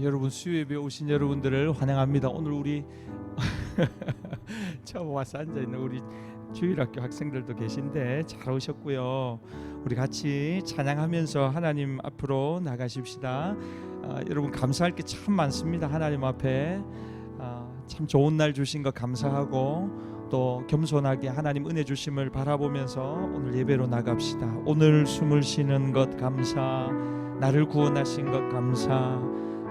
여러분 수요예배 오신 여러분들을 환영합니다. 오늘 우리 처음 와서 앉아있는 우리 주일학교 학생들도 계신데 잘 오셨고요. 우리 같이 찬양하면서 하나님 앞으로 나가십시다. 여러분 감사할 게 참 많습니다. 하나님 앞에 참 좋은 날 주신 것 감사하고 또 겸손하게 하나님 은혜 주심을 바라보면서 오늘 예배로 나갑시다. 오늘 숨을 쉬는 것 감사, 나를 구원하신 것 감사,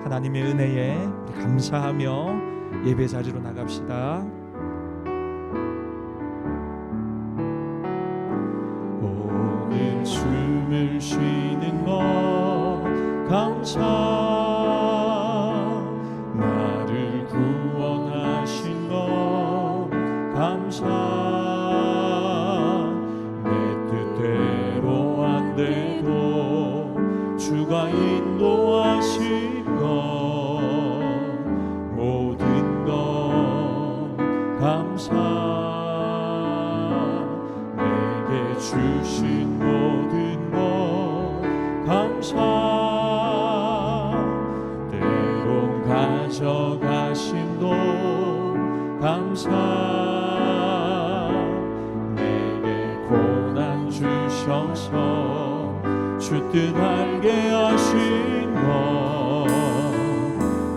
하나님의 은혜에 우리 감사하며 예배 자리로 나갑시다. 오늘 숨을 쉬는 것 감사, 나를 구원하신 것 감사, 내 뜻대로 안 돼도 주가 인도하신 모든 것 감사, 내게 주신 모든 것 감사, 때론 가져가심도 감사, 내게 고난 주셔서 주 뜻 알게 하신 것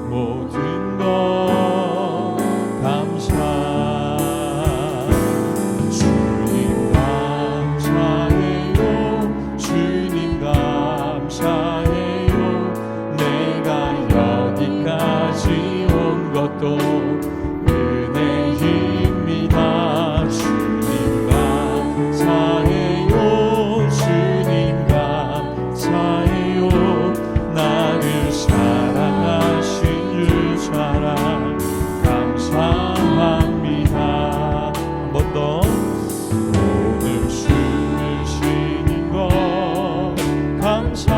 모든 것 감사, 주님 감사해요, 주님 감사해요, 내가 여기까지 온 것도 은혜입니다. 주님 감사해요, 주님 감사해요, 나를 사랑하신 주 사랑 감사합니다. 한 번 더. 오늘 숨을 쉬는 것 감사,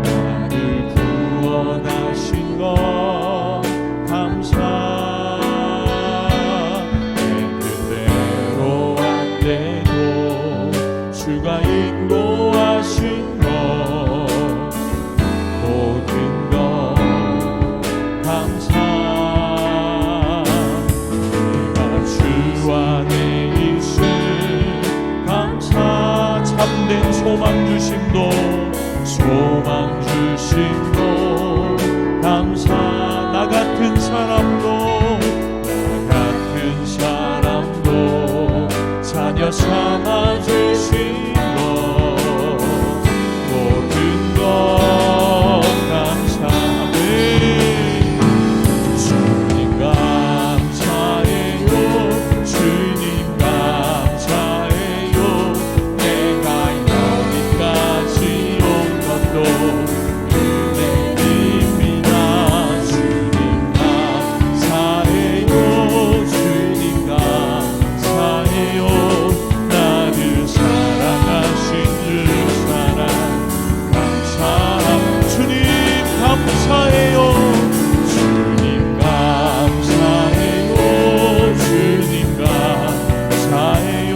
나를 구원하신 것 감사, 내 뜻대로 안 돼도 주가 인도하신 것 모든 것 감사, 내가 주 안에 있음 감사, 참된 소망 주심도 소망 주심도 감사, 나 같은 사람도 자녀 삼아 주신 것 모든 것 감사해. 주님 감사해요, 주님 감사해요, 내가 여기까지 온 것도 은혜입니다. 주님 감사해요, 주님 감사해요, 나를 사랑하신 주 사랑 감사, 주님 감사해요, 주님 감사해요, 주님 감사해요,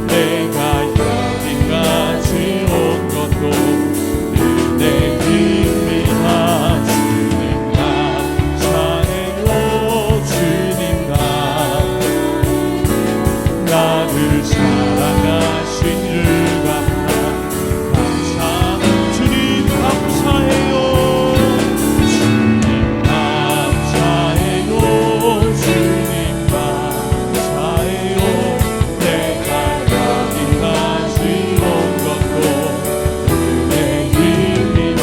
내가 여기까지 온 것도 은혜입니다. 주님 감사해요, 주님 나를 사랑하신 주가 감사, 주님 감사해요, 주님 감사해요, 주님 감사해요, 내가 여기까지 온 것도 은혜입니다.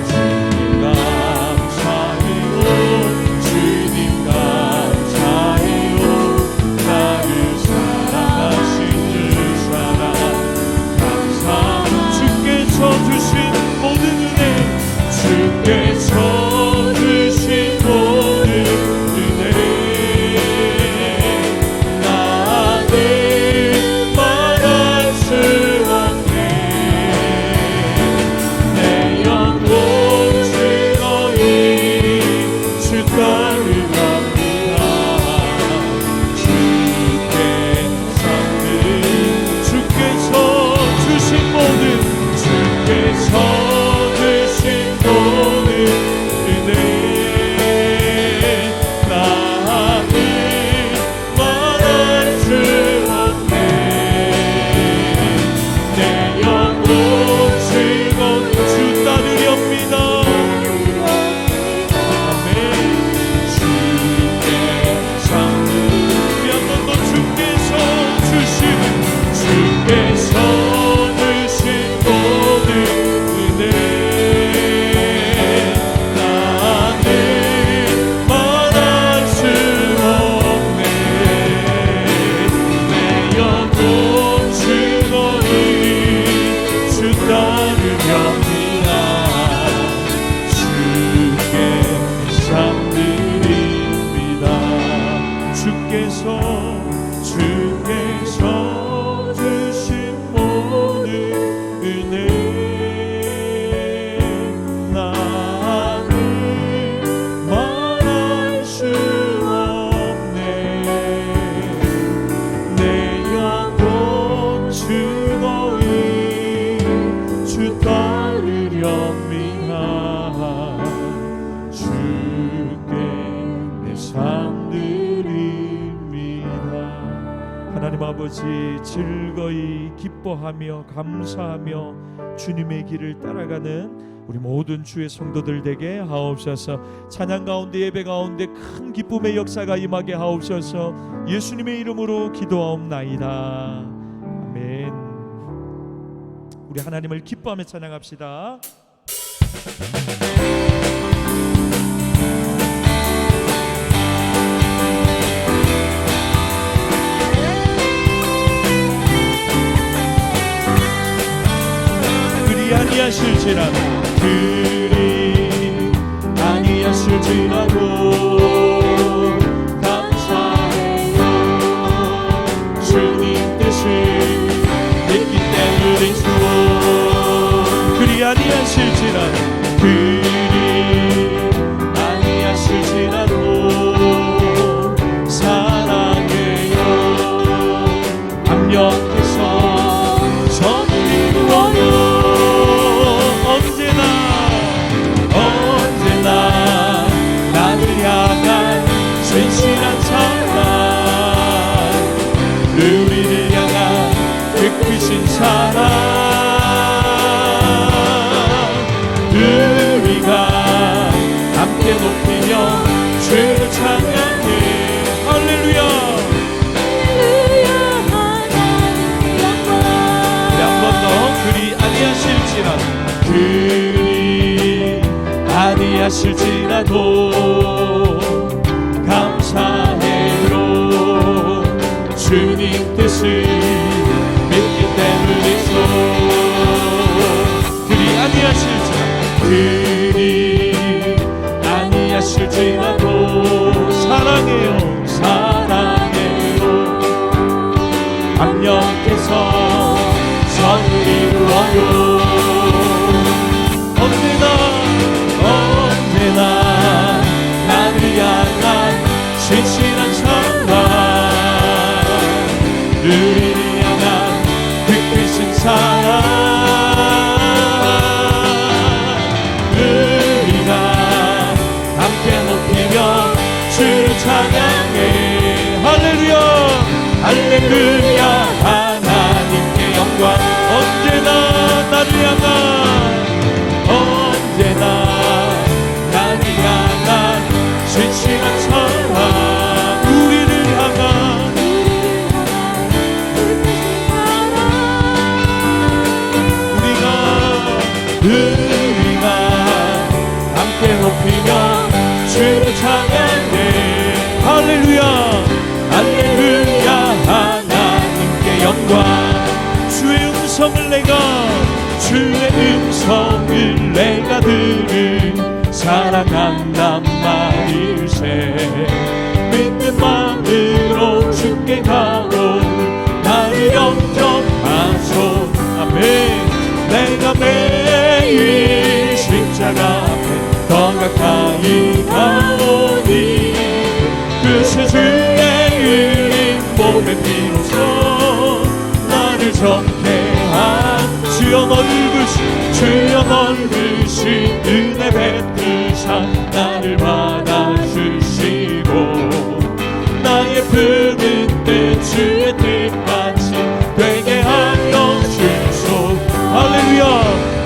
주님 감사해요, 주님 감사해요, 나를 사랑하신 주 사랑 감사, 주께서 주신 모든 은혜, 주께서 주신 모든 은혜, 나는 말할 수 없네, 내 영혼 즐거이 주 따르갑니다. 주께서 주신 모든, 주께서 주신 따르렵니다. 주께 내 삶 드립니다. 하나님 아버지, 즐거이 기뻐하며 감사하며 주님의 길을 따라가는 우리 모든 주의 성도들 되게 하옵소서. 찬양 가운데, 예배 가운데 큰 기쁨의 역사가 임하게 하옵소서. 예수님의 이름으로 기도하옵나이다. 아멘. 우리 하나님을 기뻐하며 찬양합시다. 그리 아니하실지라도, 그리 아니하실지라도 감사해요. 주님 뜻을 믿기 때문이죠. 그리 아니하실지라도, 그리 아니하실지라도 사랑해요. 합력해서 선을 이루어요. 언제나 나를 향한 진실한 사랑, 우리를 향한 그 크신 사랑, 우리가 함께 높이며 주를 찬양해. 할렐루야. 한 번 더. 그리 아니하실지라도, 그리 아니하실지라도 감사해요. 주님 뜻을 믿기 때문이죠. 그리 아니하실지라도 사랑해요. 합력해서 선을 이루어요. 언제나 나를 향한 진실한 사랑, 우리를 향한 그 크신 사랑, 우리가 함께 높이며 주를 찬양해. 할렐루야. 할렐루야. 하나님께 영광. 언제나 나를 향한 진실한 사랑, 우리를 향한 우리가 함께 높이며 주를 찬양해. 할렐루야. 할렐루야. 하나님께 영광. 주의 음성을 내가 들은 사랑한단 말일세. 믿는 마음으로 주께 가고 나를 영접하소. 아멘. 내가 매일 십자가 앞에 더 가까이 가오니 그새 주의 흘린 몸의 피로써 나를 정케 한 주여 넓으신 은혜 베푸사 나를 받아주시고 나의 품은 때 주의 뜻같이 되게 하여 주소. 할렐루야.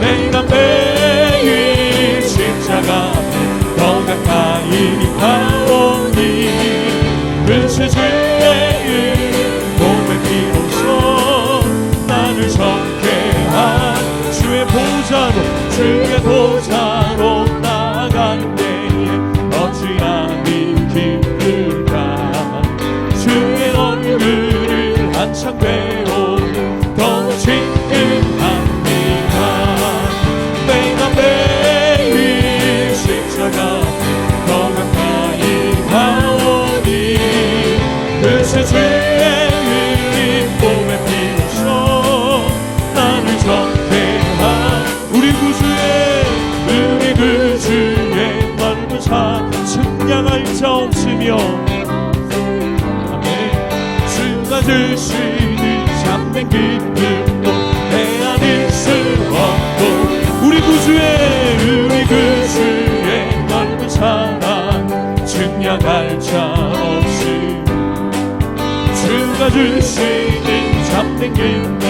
내가 매일 십자가 앞에 더 가까이 가오니 그새 주의 몸의 피로써 나를 정케 한 주의 보좌로 나아갈 때에 어찌하니 기쁠까. 주의 얼굴을 한창 배우니 더 친근합니다. 내가 매일 십자가 더 가까이 가오니 그새 주의 흘린 몸의 피로써 나를 정케 한 우리 구주의 주시는 잡된 길들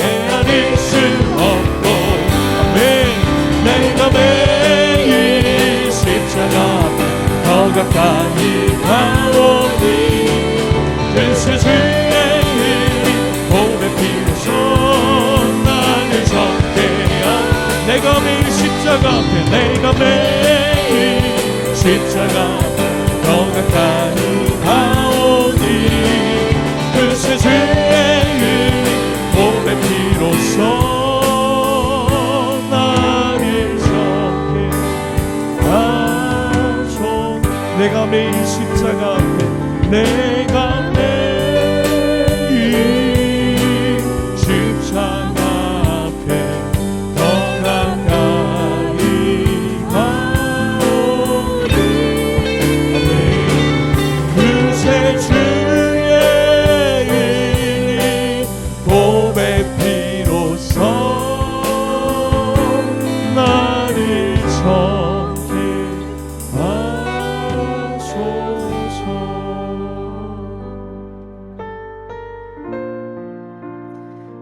헤아릴 수 없고 아멘 내가 매일 십자가 더 가까이 가오니 글쎄 주의 몸에 피로써 나를 적게 하 내가 매일 십자가 앞에 내가 매일 십자가 더 가까이 가오니 글쎄 주의 몸에 피로써 나를 적게 하소 내가 매일 십자가 앞에 내가 매일 십자가 앞에 더 가까이 가오니 그새 주의 은이 몸에 피로써 나를 적게 하소서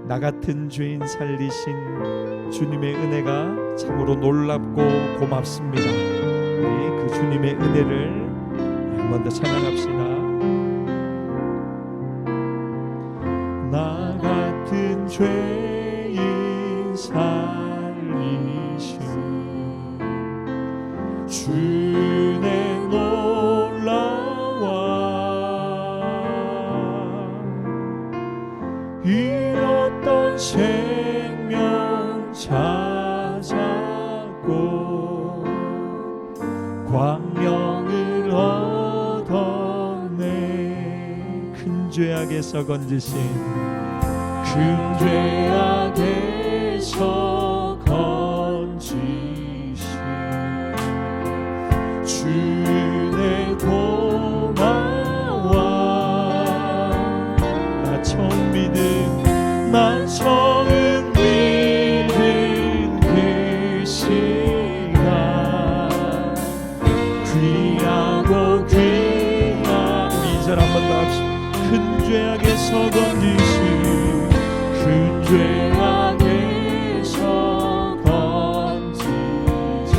나 같은 죄인 살리신 주님의 은혜가 참으로 놀랍고 고맙습니다. 우리 그 주님의 은혜를 한 번 더 찬양합시다. 나 같은 죄인 살리신 주의 놀라와 잃었던 생명 찾았고 광명을 얻었네 큰 죄악에서 건지신 큰 죄악에서 건지신 주의 고마워 나 처음 믿은 나 처음 믿은 그 시간 귀하고 귀한 우리 2절 한 번 더 합시다. 큰 죄악에서 건지신 큰 죄악에서 건지신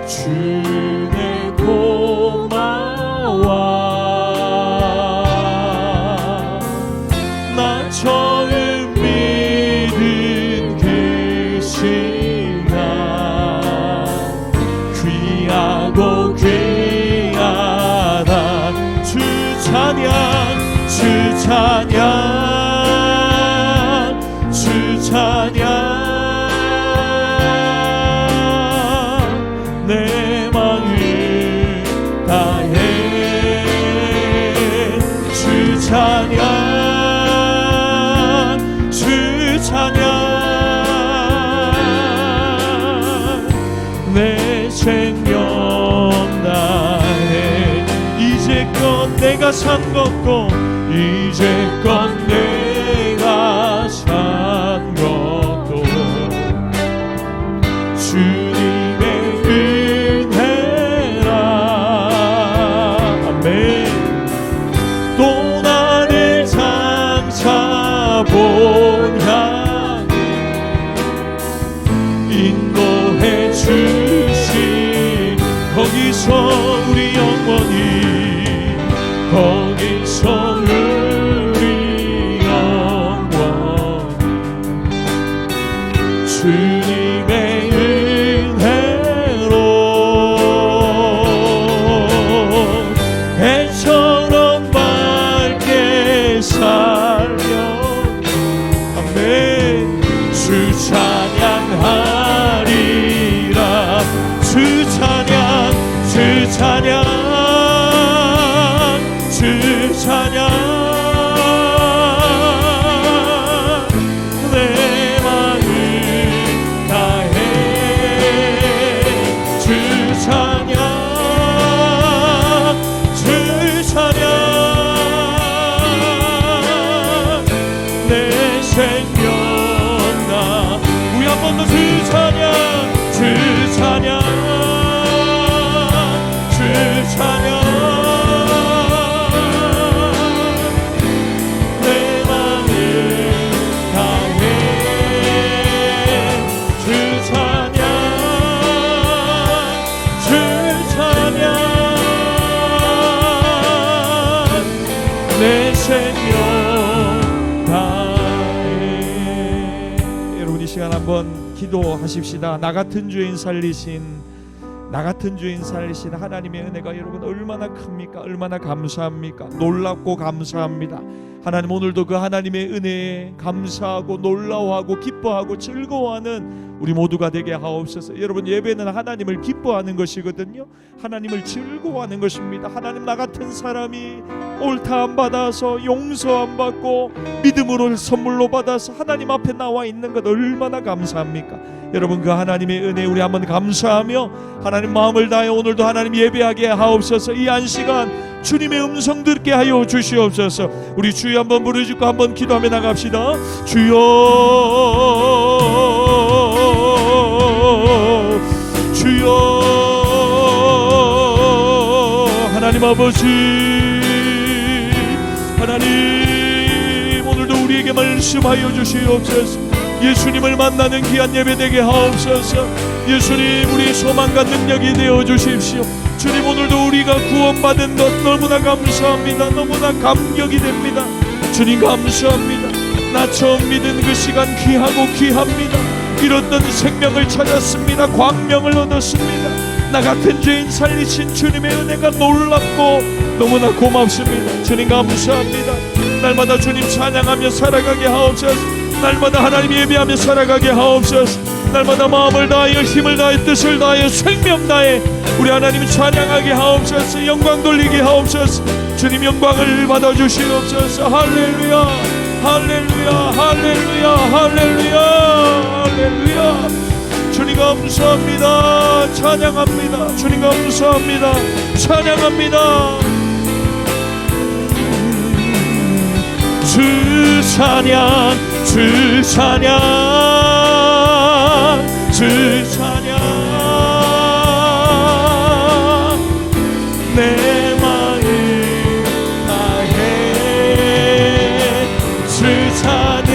주의 고마워 나 처음 믿은 그 시간 귀하고 귀하다 주 찬양 주 찬양 주 찬양 내 마음 다해 주 찬양 주 찬양 내 생명 다해 이제껏 내가 산 것도 이제껏 내가 산 것도 주님의 은혜라 아멘 또 나를 장차 본 향해 인도해 주신 거기서 우리 영원히 거기서 우리 영원히 주님의 은혜로 해처럼 밝게 살려 아멘 주 찬양하리라 주 찬양 주 찬양 주 찬양 내 마음 다해 주 찬양 주 찬양 내 생명 나 우리 한 번 더 주 찬양 주 찬양 주 찬양 한번 기도하십시다. 나 같은 죄인 살리신 하나님의 은혜가 여러분 얼마나 큽니까? 얼마나 감사합니까? 놀랍고 감사합니다. 하나님, 오늘도 그 하나님의 은혜에 감사하고 놀라워하고 기뻐하고 즐거워하는 우리 모두가 되게 하옵소서. 여러분, 예배는 하나님을 기뻐하는 것이거든요. 하나님을 즐거워하는 것입니다. 하나님, 나 같은 사람이 옳다 안 받아서 용서 안 받고 믿음으로 선물로 받아서 하나님 앞에 나와 있는 것 얼마나 감사합니까? 여러분, 그 하나님의 은혜 우리 한번 감사하며 하나님 마음을 다해 오늘도 하나님 예배하게 하옵소서. 이 한 시간 주님의 음성 듣게 하여 주시옵소서. 우리 주여 한번 부르짖고 한번 기도하며 나갑시다. 주여, 주여, 하나님 아버지, 하나님 오늘도 우리에게 말씀하여 주시옵소서. 예수님을 만나는 귀한 예배 되게 하옵소서. 예수님, 우리 소망과 능력이 되어 주십시오. 주님, 오늘도 우리가 구원받은 것 너무나 감사합니다. 너무나 감격이 됩니다. 주님 감사합니다. 나 처음 믿은 그 시간 귀하고 귀합니다. 잃었던 생명을 찾았습니다. 광명을 얻었습니다. 나 같은 죄인 살리신 주님의 은혜가 놀랍고 너무나 고맙습니다. 주님 감사합니다. 날마다 주님 찬양하며 살아가게 하옵소서. 날마다 하나님 예배하며 살아가게 하옵소서. 날마다 마음을 다하여 힘을 다하여 뜻을 다하여 생명 다해 우리 하나님 찬양하게 하옵소서. 영광 돌리게 하옵소서. 주님 영광을 받아주시옵소서. 할렐루야, 할렐루야, 할렐루야, 할렐루야, 할렐루야. 주님 감사합니다. 찬양합니다. 주님 감사합니다. 찬양합니다. 주 찬양, 주 찬양, 주 찬양. 내 마음 다해 주 찬양,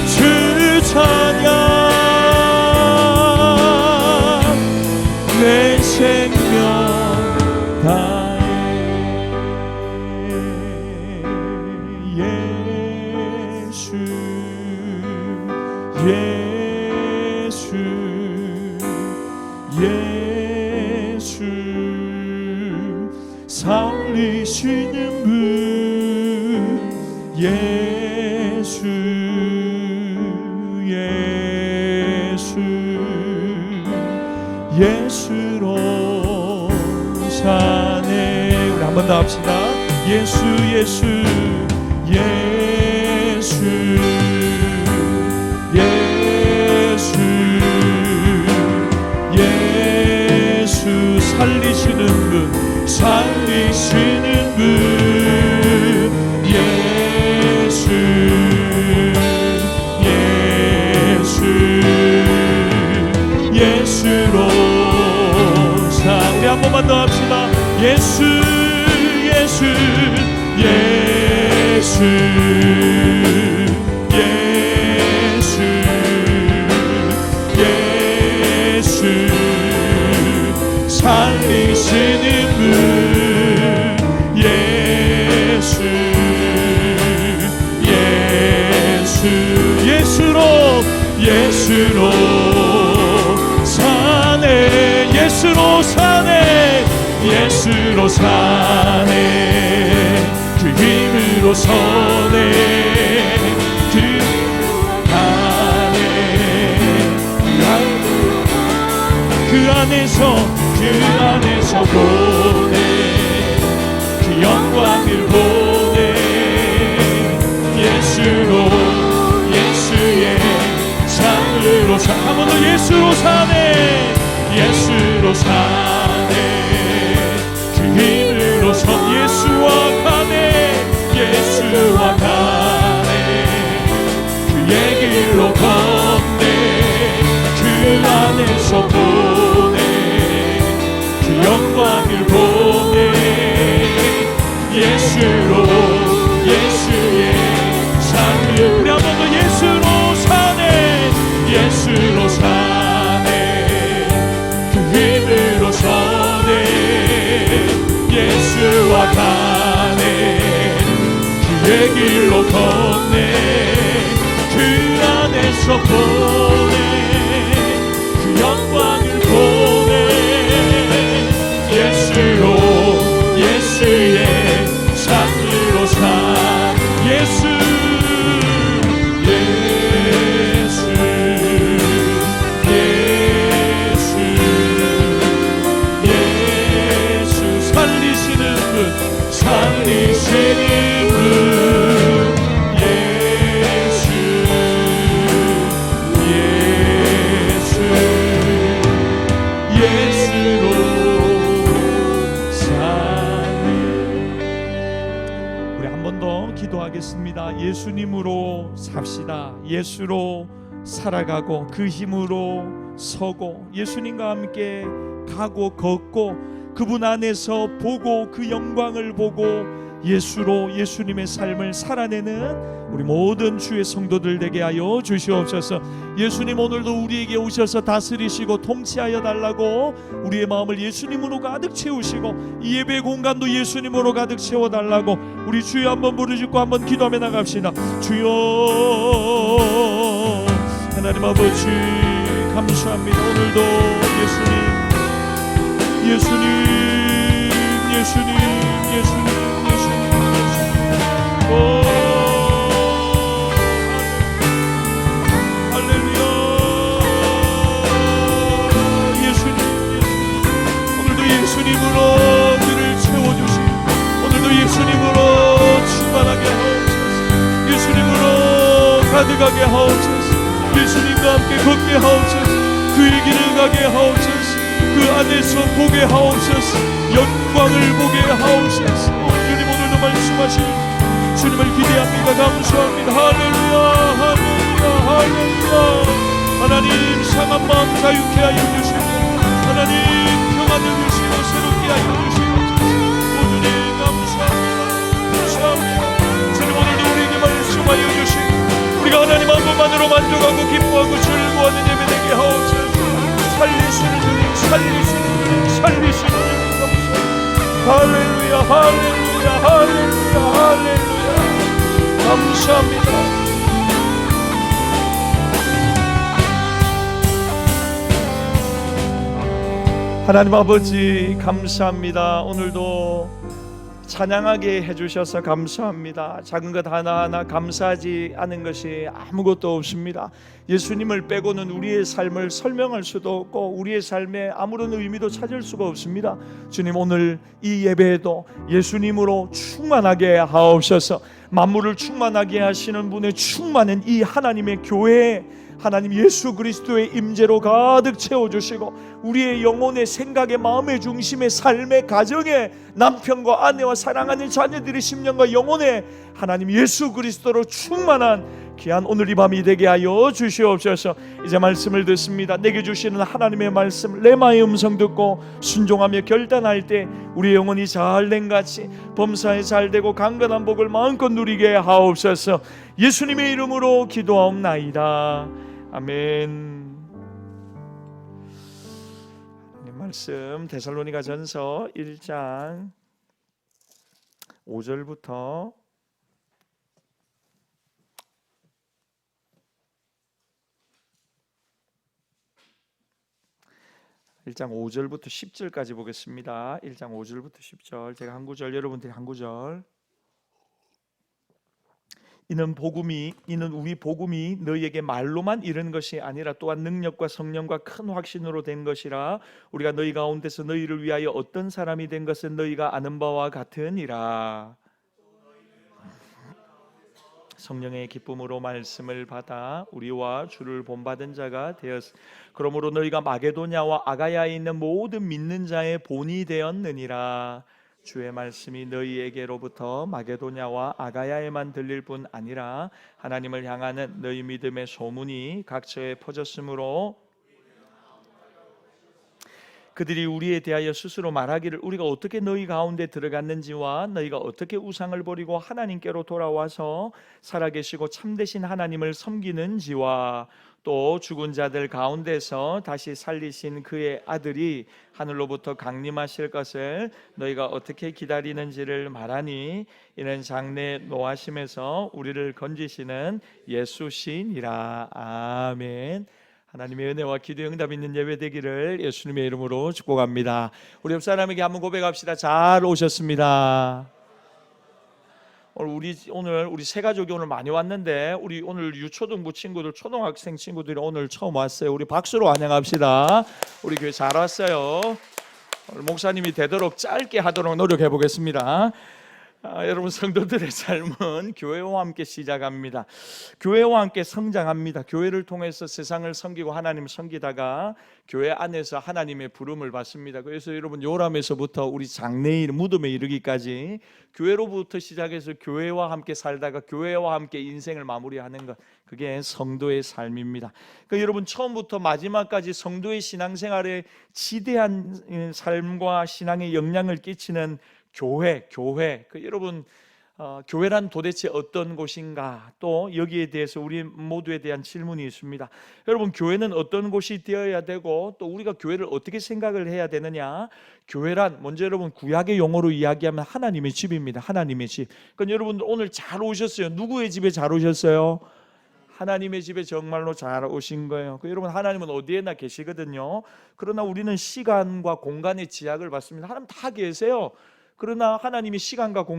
주 찬양. 내 생명 다해 예수, 예수, 예수. 살리시는 분 예수, 예수, 예수로 사네. 우리 한 번 더 합시다. 예수, 예수, 예수, 예수, 예수. 살리시는 분, 살리시는 분 예수, 예수, 예수로 사. 우리 한 번만 더 합시다. 예수, 예수, 예수, 예수, 예수. 살리시는 분 예수, 예수, 예수로, 예수로 사네. 예수로 사네. 예수로 사네. 그 힘으로 서네. 그 안에, 그 안에서, 그 안에서 보내. 그 영광을 보내. 예수로, 예수의 삶으로 사. 한 번 더 예수로 사네. 예수로 사네. 그 힘으로 선 예수와 가네. 예수와 가네. 그의 길로 걷네. 그 안에서 보내. 그 영광을 보내. 예수로, 예수의 삶을. 우리 한 번 더 예수로 사네. 예수로 사네. 그 힘으로 서네. 예수와 가네. 그의 길로 걷네. 그 안에 보내 그 영광을 보내 예수로 예수의 삶으로 산 예수 살리시는 분 예수 예수로 사네. 우리 한 번 더 기도하겠습니다. 예수님으로 삽시다. 예수로 살아가고 그 힘으로 서고 예수님과 함께 가고 걷고 그분 안에서 보고 그 영광을 보고 예수로 예수님의 삶을 살아내는 우리 모든 주의 성도들 되게 하여 주시옵소서. 예수님 오늘도 우리에게 오셔서 다스리시고 통치하여 달라고 우리의 마음을 예수님으로 가득 채우시고 이 예배 공간도 예수님으로 가득 채워달라고 우리 주여 한번 부르짖고 한번 기도하며 나갑시다. 주여 하나님 아버지 감사합니다. 오늘도 예수님 할렐루야 예수님 오늘도 예수님으로 우리를 채워주시고 오늘도 예수님으로 충만하게 하옵소서. 예수님으로 가득하게 하옵소서. 예수님과 함께 걷게 하옵소서. 그의 길을 가게 하옵소서. 그 안에서 보게 하옵소서. 영광을 보게 하옵소서. 주님 오늘도 말씀하시니 주님을 기대합니다. 감사합니다. 할렐루야 할렐루야 할렐루야. 하나님 상한 마음 자유케 하여 주시고 하나님 평안을 주시고 새롭게 하여 주시고 주님 감사합니다. 감사합니다. 주님 오늘도 우리에게 말씀하여 주시고 우리가 하나님 한 분만으로 만족하고 기뻐하고 즐거워하는 예배 되게 하옵소서. 살리시는 주님 살리시는 주님 감사합니다. 할렐루야 할렐루야 할렐루야 할렐루야 감사합니다. 하나님 아버지 감사합니다. 오늘도 찬양하게 해주셔서 감사합니다. 작은 것 하나하나 감사하지 않은 것이 아무것도 없습니다. 예수님을 빼고는 우리의 삶을 설명할 수도 없고 우리의 삶에 아무런 의미도 찾을 수가 없습니다. 주님 오늘 이 예배에도 예수님으로 충만하게 하옵소서. 만물을 충만하게 하시는 분의 충만한 이 하나님의 교회에 하나님 예수 그리스도의 임재로 가득 채워주시고 우리의 영혼의 생각의 마음의 중심의 삶의 가정의 남편과 아내와 사랑하는 자녀들의 심령과 영혼에 하나님 예수 그리스도로 충만한 귀한 오늘 이 밤이 되게 하여 주시옵소서. 이제 말씀을 듣습니다. 내게 주시는 하나님의 말씀 레마의 음성 듣고 순종하며 결단할 때 우리의 영혼이 잘된같이 범사에 잘되고 강건한 복을 마음껏 누리게 하옵소서. 예수님의 이름으로 기도하옵나이다. 아멘. 말씀 데살로니가전서 1장 5절부터 1장 5절부터 10절까지 보겠습니다. 1장 5절부터 10절 제가 한 구절 여러분들이 한 구절. 이는 우리 복음이 너희에게 말로만 이른 것이 아니라 또한 능력과 성령과 큰 확신으로 된 것이라. 우리가 너희 가운데서 너희를 위하여 어떤 사람이 된 것은 너희가 아는 바와 같으니라. 성령의 기쁨으로 말씀을 받아 우리와 주를 본받은 자가 되었으. 그러므로 너희가 마게도냐와 아가야에 있는 모든 믿는 자의 본이 되었느니라. 주의 말씀이 너희에게로부터 마게도냐와 아가야에만 들릴 뿐 아니라 하나님을 향하는 너희 믿음의 소문이 각처에 퍼졌으므로 그들이 우리에 대하여 스스로 말하기를 우리가 어떻게 너희 가운데 들어갔는지와 너희가 어떻게 우상을 버리고 하나님께로 돌아와서 살아계시고 참되신 하나님을 섬기는지와 또 죽은 자들 가운데서 다시 살리신 그의 아들이 하늘로부터 강림하실 것을 너희가 어떻게 기다리는지를 말하니 이는 장래 노하심에서 우리를 건지시는 예수시니라. 아멘. 하나님의 은혜와 기도의 응답 있는 예배 되기를 예수님의 이름으로 축복합니다. 우리 옆 사람에게 한번 고백합시다. 잘 오셨습니다. 오늘 우리 세 가족이 오늘 많이 왔는데 우리 오늘 유초등부 친구들, 초등학생 친구들이 오늘 처음 왔어요. 우리 박수로 환영합시다. 우리 교회 잘 왔어요. 오늘 목사님이 되도록 짧게 하도록 노력해 보겠습니다. 여러분, 성도들의 삶은 교회와 함께 시작합니다. 교회와 함께 성장합니다. 교회를 통해서 세상을 섬기고 하나님을 섬기다가 교회 안에서 하나님의 부름을 받습니다. 그래서 여러분, 요람에서부터 우리 장래일 무덤에 이르기까지 교회로부터 시작해서 교회와 함께 살다가 교회와 함께 인생을 마무리하는 것, 그게 성도의 삶입니다. 그러니까 여러분, 처음부터 마지막까지 성도의 신앙생활에 지대한 삶과 신앙에 영향을 끼치는 교회. 여러분, 교회란 도대체 어떤 곳인가? 또 여기에 대해서 우리 모두에 대한 질문이 있습니다. 여러분, 교회는 어떤 곳이 되어야 되고 또 우리가 교회를 어떻게 생각을 해야 되느냐? 교회란 먼저 여러분 구약의 용어로 이야기하면 하나님의 집입니다. 하나님의 집. 그러니까 여러분 오늘 잘 오셨어요. 누구의 집에 잘 오셨어요? 하나님의 집에 정말로 잘 오신 거예요. 여러분, 하나님은 어디에나 계시거든요. 그러나 우리는 시간과 공간의 제약을 받습니다. 하나님 다 계세요. 그러나 하나님이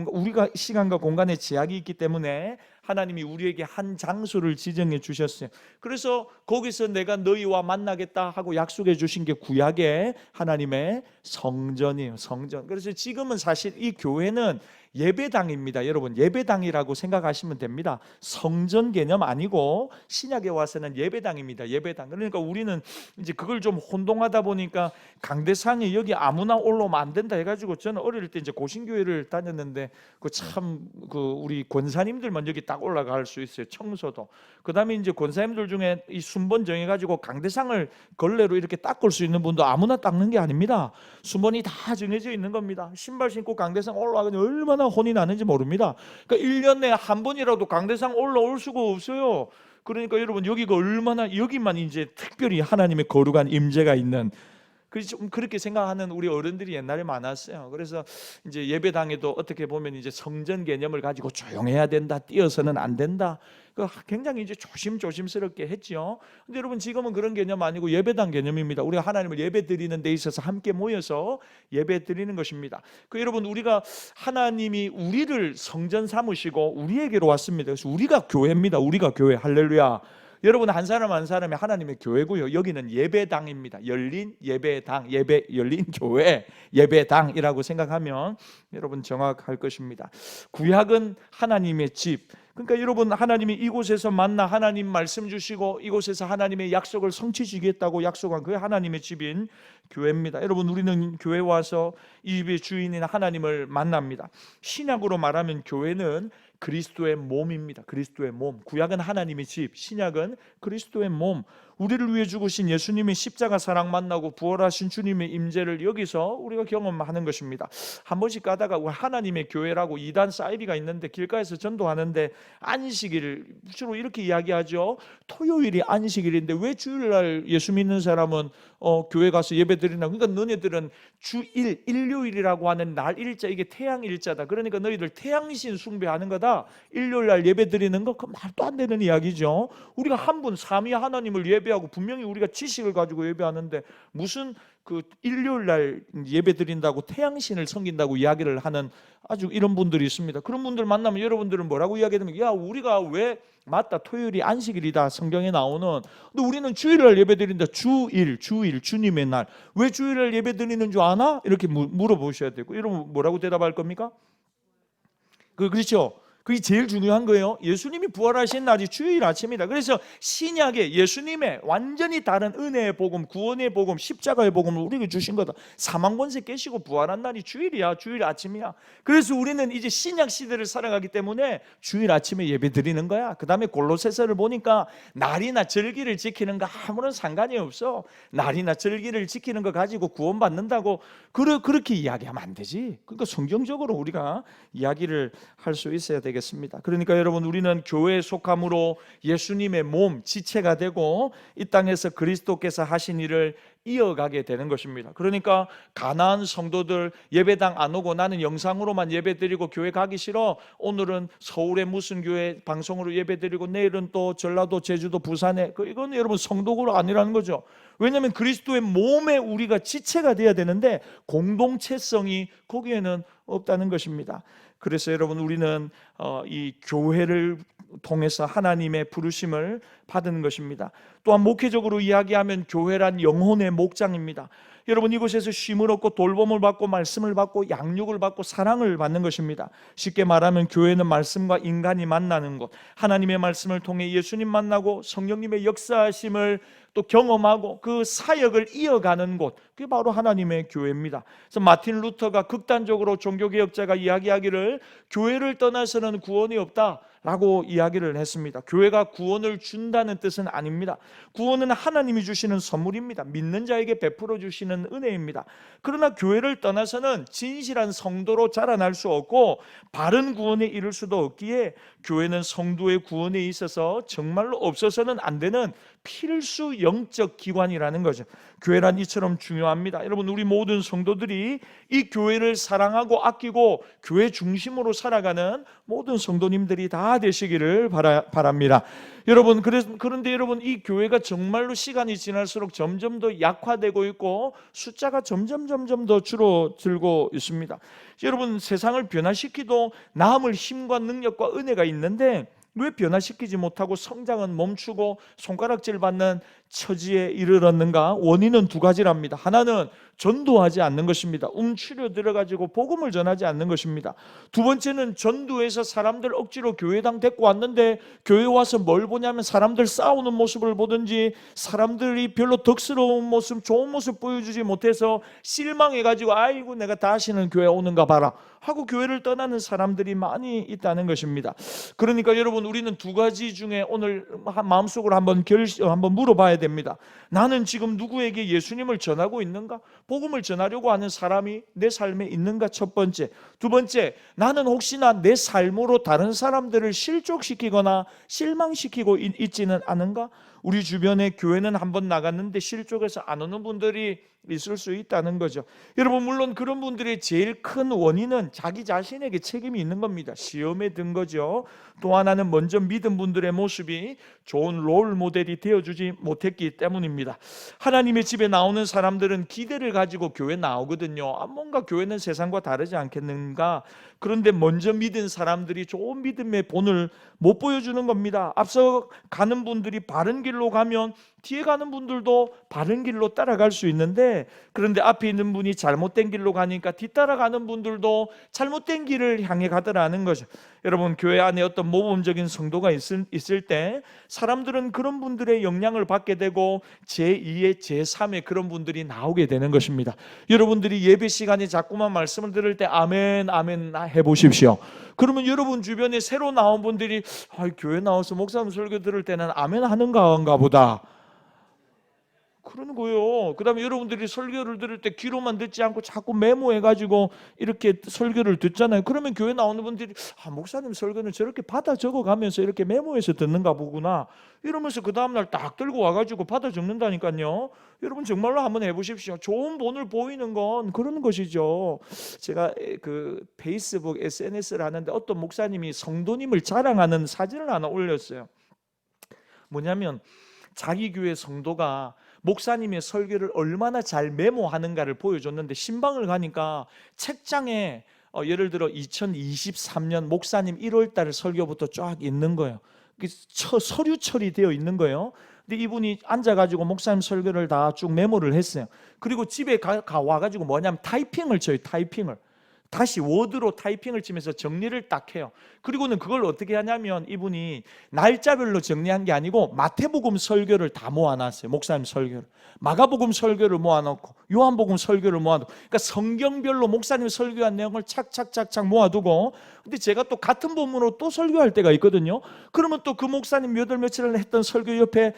우리가 시간과 공간에 제약이 있기 때문에 하나님이 우리에게 한 장소를 지정해 주셨어요. 그래서 거기서 내가 너희와 만나겠다 하고 약속해 주신 게 구약의 하나님의 성전이에요. 성전. 그래서 지금은 사실 이 교회는 예배당입니다. 여러분, 예배당이라고 생각하시면 됩니다. 성전 개념 아니고 신약에 와서는 예배당입니다. 예배당. 그러니까 우리는 이제 그걸 좀 혼동하다 보니까 강대상에 여기 아무나 올라오면 안 된다 해가지고, 저는 어릴 때 이제 고신교회를 다녔는데 우리 권사님들만 여기 딱 올라갈 수 있어요. 청소도. 그다음에 이제 권사님들 중에 이 순번 정해가지고 강대상을 걸레로 이렇게 닦을 수 있는 분도 아무나 닦는 게 아닙니다. 순번이 다 정해져 있는 겁니다. 신발 신고 강대상 올라가니 얼마나 혼이 나는지 모릅니다. 그러니까 1년에 한 번이라도 강대상 올라올 수가 없어요. 그러니까 여러분, 여기가 얼마나, 여기만 이제 특별히 하나님의 거룩한 임재가 있는, 좀 그렇게 생각하는 우리 어른들이 옛날에 많았어요. 그래서 이제 예배당에도 어떻게 보면 이제 성전 개념을 가지고 조용해야 된다, 뛰어서는 안 된다, 굉장히 이제 조심스럽게 했죠. 근데 여러분, 지금은 그런 개념 아니고 예배당 개념입니다. 우리가 하나님을 예배 드리는 데 있어서 함께 모여서 예배 드리는 것입니다. 여러분, 우리가 하나님이 우리를 성전 삼으시고 우리에게로 왔습니다. 그래서 우리가 교회입니다. 우리가 교회. 할렐루야. 여러분, 한 사람 한 사람이 하나님의 교회고요. 여기는 예배당입니다. 열린 예배당, 열린 교회, 예배당이라고 생각하면 여러분 정확할 것입니다. 구약은 하나님의 집. 그러니까 여러분, 하나님이 이곳에서 만나 하나님 말씀 주시고 이곳에서 하나님의 약속을 성취 주겠다고 약속한 그 하나님의 집인 교회입니다. 여러분, 우리는 교회 와서 이 집의 주인인 하나님을 만납니다. 신약으로 말하면 교회는 그리스도의 몸입니다. 그리스도의 몸. 구약은 하나님의 집, 신약은 그리스도의 몸. 우리를 위해 죽으신 예수님의 십자가 사랑 만나고 부활하신 주님의 임재를 여기서 우리가 경험하는 것입니다. 한 번씩 가다가 하나님의 교회라고 이단 사이비가 있는데 길가에서 전도하는데 안식일 주로 이렇게 이야기하죠. 토요일이 안식일인데 왜 주일날 예수 믿는 사람은 교회 가서 예배드리나? 그러니까 너네들은 주일, 일요일이라고 하는 날 일자, 이게 태양 일자다. 그러니까 너희들 태양신 숭배하는 거다. 일요일날 예배드리는 거, 그 말도 안 되는 이야기죠. 우리가 한 분 삼위 하나님을 예배하고 분명히 우리가 지식을 가지고 예배하는데 무슨 일요일날 예배드린다고 태양신을 섬긴다고 이야기를 하는 아주 이런 분들이 있습니다. 그런 분들 만나면 여러분들은 뭐라고 이야기하면, 야, 우리가 왜, 맞다, 토요일이 안식일이다, 성경에 나오는. 근데 우리는 주일날 예배드린다. 주일, 주님의 날. 왜 주일날 예배드리는 줄 아나? 이렇게 물어보셔야 되고, 여러분 뭐라고 대답할 겁니까? 그렇죠. 그게 제일 중요한 거예요. 예수님이 부활하신 날이 주일 아침이다. 그래서 신약에 예수님의 완전히 다른 은혜의 복음, 구원의 복음, 십자가의 복음을 우리에게 주신 거다. 사망권세 깨시고 부활한 날이 주일이야. 주일 아침이야. 그래서 우리는 이제 신약 시대를 살아가기 때문에 주일 아침에 예배 드리는 거야. 그 다음에 골로새서를 보니까 날이나 절기를 지키는 거 아무런 상관이 없어. 날이나 절기를 지키는 거 가지고 구원받는다고 그렇게 이야기하면 안 되지. 그러니까 성경적으로 우리가 이야기를 할 수 있어야 되겠다. 되겠습니다. 그러니까 여러분, 우리는 교회에 속함으로 예수님의 몸, 지체가 되고 이 땅에서 그리스도께서 하신 일을 이어가게 되는 것입니다. 그러니까 가난한 성도들 예배당 안 오고 나는 영상으로만 예배드리고 교회 가기 싫어, 오늘은 서울의 무슨 교회 방송으로 예배드리고 내일은 또 전라도, 제주도, 부산에, 이건 여러분 성도가 아니라는 거죠. 왜냐하면 그리스도의 몸에 우리가 지체가 돼야 되는데 공동체성이 거기에는 없다는 것입니다. 그래서 여러분, 우리는 이 교회를 통해서 하나님의 부르심을 받은 것입니다. 또한 목회적으로 이야기하면 교회란 영혼의 목장입니다. 여러분, 이곳에서 쉼을 얻고 돌봄을 받고 말씀을 받고 양육을 받고 사랑을 받는 것입니다. 쉽게 말하면 교회는 말씀과 인간이 만나는 곳, 하나님의 말씀을 통해 예수님 만나고 성령님의 역사하심을 또 경험하고 그 사역을 이어가는 곳, 그게 바로 하나님의 교회입니다. 그래서 마틴 루터가 극단적으로 종교개혁자가 이야기하기를 교회를 떠나서는 구원이 없다 라고 이야기를 했습니다. 교회가 구원을 준다는 뜻은 아닙니다. 구원은 하나님이 주시는 선물입니다. 믿는 자에게 베풀어 주시는 은혜입니다. 그러나 교회를 떠나서는 진실한 성도로 자라날 수 없고 바른 구원에 이를 수도 없기에 교회는 성도의 구원에 있어서 정말로 없어서는 안 되는 필수 영적 기관이라는 거죠. 교회란 이처럼 중요합니다. 여러분, 우리 모든 성도들이 이 교회를 사랑하고 아끼고 교회 중심으로 살아가는 모든 성도님들이 다 되시기를 바랍니다. 여러분, 그런데 여러분, 이 교회가 정말로 시간이 지날수록 점점 더 약화되고 있고 숫자가 점점 더 줄어들고 있습니다. 여러분, 세상을 변화시키도 남을 힘과 능력과 은혜가 있는데 왜 변화시키지 못하고 성장은 멈추고 손가락질 받는 처지에 이르렀는가? 원인은 두 가지랍니다. 하나는 전도하지 않는 것입니다. 움츠려 들어가지고 복음을 전하지 않는 것입니다. 두 번째는 전도해서 사람들 억지로 교회당 데리고 왔는데 교회 와서 뭘 보냐면 사람들 싸우는 모습을 보든지 사람들이 별로 덕스러운 모습, 좋은 모습 보여주지 못해서 실망해가지고 아이고 내가 다시는 교회 오는가 봐라 하고 교회를 떠나는 사람들이 많이 있다는 것입니다. 그러니까 여러분, 우리는 두 가지 중에 오늘 마음속으로 한번 물어봐야 됩니다. 나는 지금 누구에게 예수님을 전하고 있는가? 복음을 전하려고 하는 사람이 내 삶에 있는가? 첫 번째. 두 번째, 나는 혹시나 내 삶으로 다른 사람들을 실족시키거나 실망시키고 있지는 않은가? 우리 주변에 교회는 한번 나갔는데 실족해서 안 오는 분들이 있을 수 있다는 거죠. 여러분, 물론 그런 분들의 제일 큰 원인은 자기 자신에게 책임이 있는 겁니다. 시험에 든 거죠. 또 하나는 먼저 믿은 분들의 모습이 좋은 롤 모델이 되어주지 못했기 때문입니다. 하나님의 집에 나오는 사람들은 기대를 가지고 교회 나오거든요. 뭔가 교회는 세상과 다르지 않겠는가? 그런데 먼저 믿은 사람들이 좋은 믿음의 본을 못 보여주는 겁니다. 앞서 가는 분들이 바른 길로 가면 뒤에 가는 분들도 바른 길로 따라갈 수 있는데, 그런데 앞에 있는 분이 잘못된 길로 가니까 뒤따라가는 분들도 잘못된 길을 향해 가더라는 거죠. 여러분, 교회 안에 어떤 모범적인 성도가 있을 때 사람들은 그런 분들의 영향을 받게 되고 제2의 제3의 그런 분들이 나오게 되는 것입니다. 여러분들이 예배 시간에 자꾸만 말씀을 들을 때 아멘 아멘 해보십시오. 그러면 여러분 주변에 새로 나온 분들이 교회 나와서 목사님 설교 들을 때는 아멘 하는가 보다 그러는 거예요. 그 다음에 여러분들이 설교를 들을 때 귀로만 듣지 않고 자꾸 메모해가지고 이렇게 설교를 듣잖아요. 그러면 교회 나오는 분들이 목사님 설교는 저렇게 받아 적어가면서 이렇게 메모해서 듣는가 보구나 이러면서 그 다음날 딱 들고 와가지고 받아 적는다니까요. 여러분 정말로 한번 해보십시오. 좋은 본을 보이는 건 그런 것이죠. 제가 그 페이스북 SNS를 하는데 어떤 목사님이 성도님을 자랑하는 사진을 하나 올렸어요. 뭐냐면 자기 교회 성도가 목사님의 설교를 얼마나 잘 메모하는가를 보여줬는데, 신방을 가니까 책장에 예를 들어 2023년 목사님 1월달 설교부터 쫙 있는 거예요. 서류 처리되어 있는 거예요. 근데 이분이 앉아가지고 목사님 설교를 다 쭉 메모를 했어요. 그리고 집에 와가지고 뭐냐면 타이핑을 쳐요. 타이핑을 다시 워드로 타이핑을 치면서 정리를 딱 해요. 그리고는 그걸 어떻게 하냐면 이분이 날짜별로 정리한 게 아니고 마태복음 설교를 다 모아놨어요. 목사님 설교를, 마가복음 설교를 모아놓고 요한복음 설교를 모아놓고, 그러니까 성경별로 목사님 설교한 내용을 착착착착 모아두고, 근데 제가 또 같은 본문으로 또 설교할 때가 있거든요. 그러면 또 그 목사님 몇 월 며칠을 했던 설교 옆에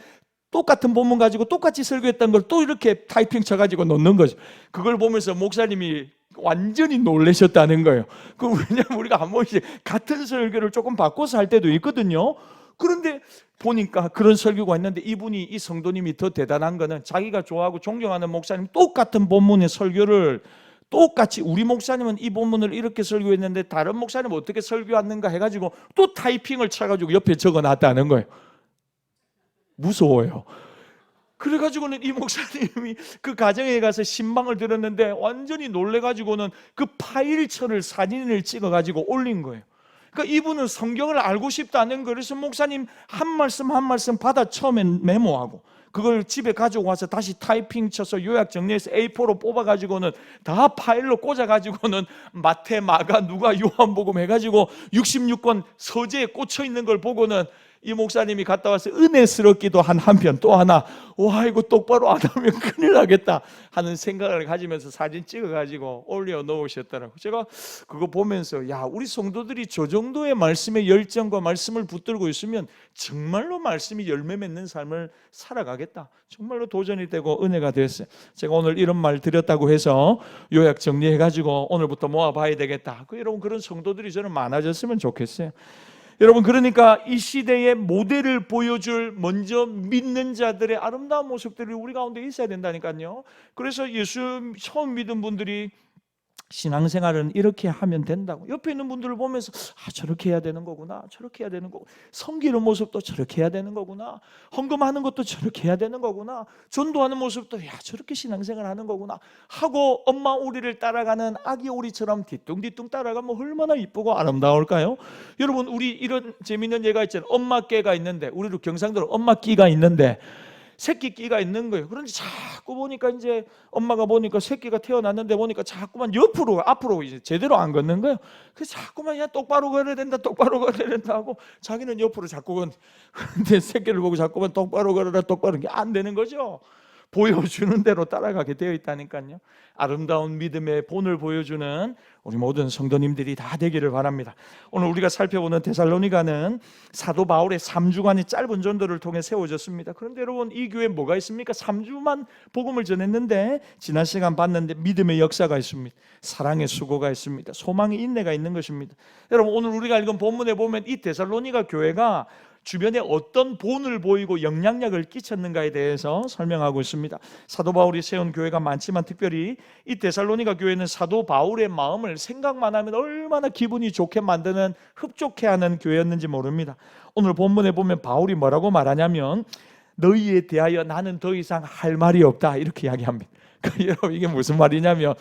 똑같은 본문 가지고 똑같이 설교했던 걸 또 이렇게 타이핑 쳐가지고 놓는 거죠. 그걸 보면서 목사님이 완전히 놀라셨다는 거예요. 왜냐하면 우리가 한 번씩 같은 설교를 조금 바꿔서 할 때도 있거든요. 그런데 보니까 그런 설교가 있는데 이분이, 이 성도님이 더 대단한 거는 자기가 좋아하고 존경하는 목사님 똑같은 본문의 설교를 똑같이, 우리 목사님은 이 본문을 이렇게 설교했는데 다른 목사님은 어떻게 설교했는가 해가지고 또 타이핑을 쳐가지고 옆에 적어놨다는 거예요. 무서워요. 그래가지고는 이 목사님이 그 가정에 가서 신방을 들었는데 완전히 놀래가지고는 그 파일처를, 사진을 찍어가지고 올린 거예요. 그러니까 이분은 성경을 알고 싶다는 거예요. 그래서 목사님 한 말씀 한 말씀 받아 처음엔 메모하고 그걸 집에 가지고 와서 다시 타이핑 쳐서 요약 정리해서 A4로 뽑아가지고는 다 파일로 꽂아가지고는 마태, 마가, 누가, 요한복음 해가지고 66권 서재에 꽂혀 있는 걸 보고는 이 목사님이 갔다 와서 은혜스럽기도 한 한편 또 하나, 와 이거 똑바로 안 하면 큰일 나겠다 하는 생각을 가지면서 사진 찍어가지고 올려놓으셨더라고요. 제가 그거 보면서 야, 우리 성도들이 저 정도의 말씀의 열정과 말씀을 붙들고 있으면 정말로 말씀이 열매 맺는 삶을 살아가겠다, 정말로 도전이 되고 은혜가 됐어요. 제가 오늘 이런 말 드렸다고 해서 요약 정리해가지고 오늘부터 모아봐야 되겠다, 여러분 그런 성도들이 저는 많아졌으면 좋겠어요. 여러분, 그러니까 이 시대의 모델을 보여줄 먼저 믿는 자들의 아름다운 모습들이 우리 가운데 있어야 된다니까요. 그래서 예수 처음 믿은 분들이 신앙생활은 이렇게 하면 된다고, 옆에 있는 분들을 보면서 저렇게 해야 되는 거구나, 저렇게 해야 되는 거고, 섬기는 모습도 저렇게 해야 되는 거구나, 헌금하는 것도 저렇게 해야 되는 거구나, 전도하는 모습도 저렇게 신앙생활 하는 거구나 하고 엄마 오리를 따라가는 아기 오리처럼 뒤뚱뒤뚱 따라가면 얼마나 이쁘고 아름다울까요? 여러분, 우리 이런 재밌는 예가 있잖아요. 엄마 깨가 있는데, 우리도 경상도로 엄마 끼가 있는데 새끼 끼가 있는 거예요. 그런데 자꾸 보니까 이제 엄마가 보니까 새끼가 태어났는데 보니까 자꾸만 옆으로, 앞으로 이제 제대로 안 걷는 거예요. 그래서 자꾸만 똑바로 걸어야 된다, 똑바로 걸어야 된다 하고 자기는 옆으로 자꾸 그런데 새끼를 보고 자꾸만 똑바로 걸어라, 똑바로, 이게 안 되는 거죠. 보여주는 대로 따라가게 되어 있다니까요. 아름다운 믿음의 본을 보여주는 우리 모든 성도님들이 다 되기를 바랍니다. 오늘 우리가 살펴보는 데살로니가는 사도 바울의 3주간의 짧은 전도를 통해 세워졌습니다. 그런데 여러분, 이 교회에 뭐가 있습니까? 3주만 복음을 전했는데 지난 시간 봤는데 믿음의 역사가 있습니다. 사랑의 수고가 있습니다. 소망의 인내가 있는 것입니다. 여러분, 오늘 우리가 읽은 본문에 보면 이 데살로니가 교회가 주변에 어떤 본을 보이고 영향력을 끼쳤는가에 대해서 설명하고 있습니다. 사도 바울이 세운 교회가 많지만 특별히 이 데살로니가 교회는 사도 바울의 마음을 생각만 하면 얼마나 기분이 좋게 만드는, 흡족해 하는 교회였는지 모릅니다. 오늘 본문에 보면 바울이 뭐라고 말하냐면 너희에 대하여 나는 더 이상 할 말이 없다, 이렇게 이야기합니다. 여러분, 이게 무슨 말이냐면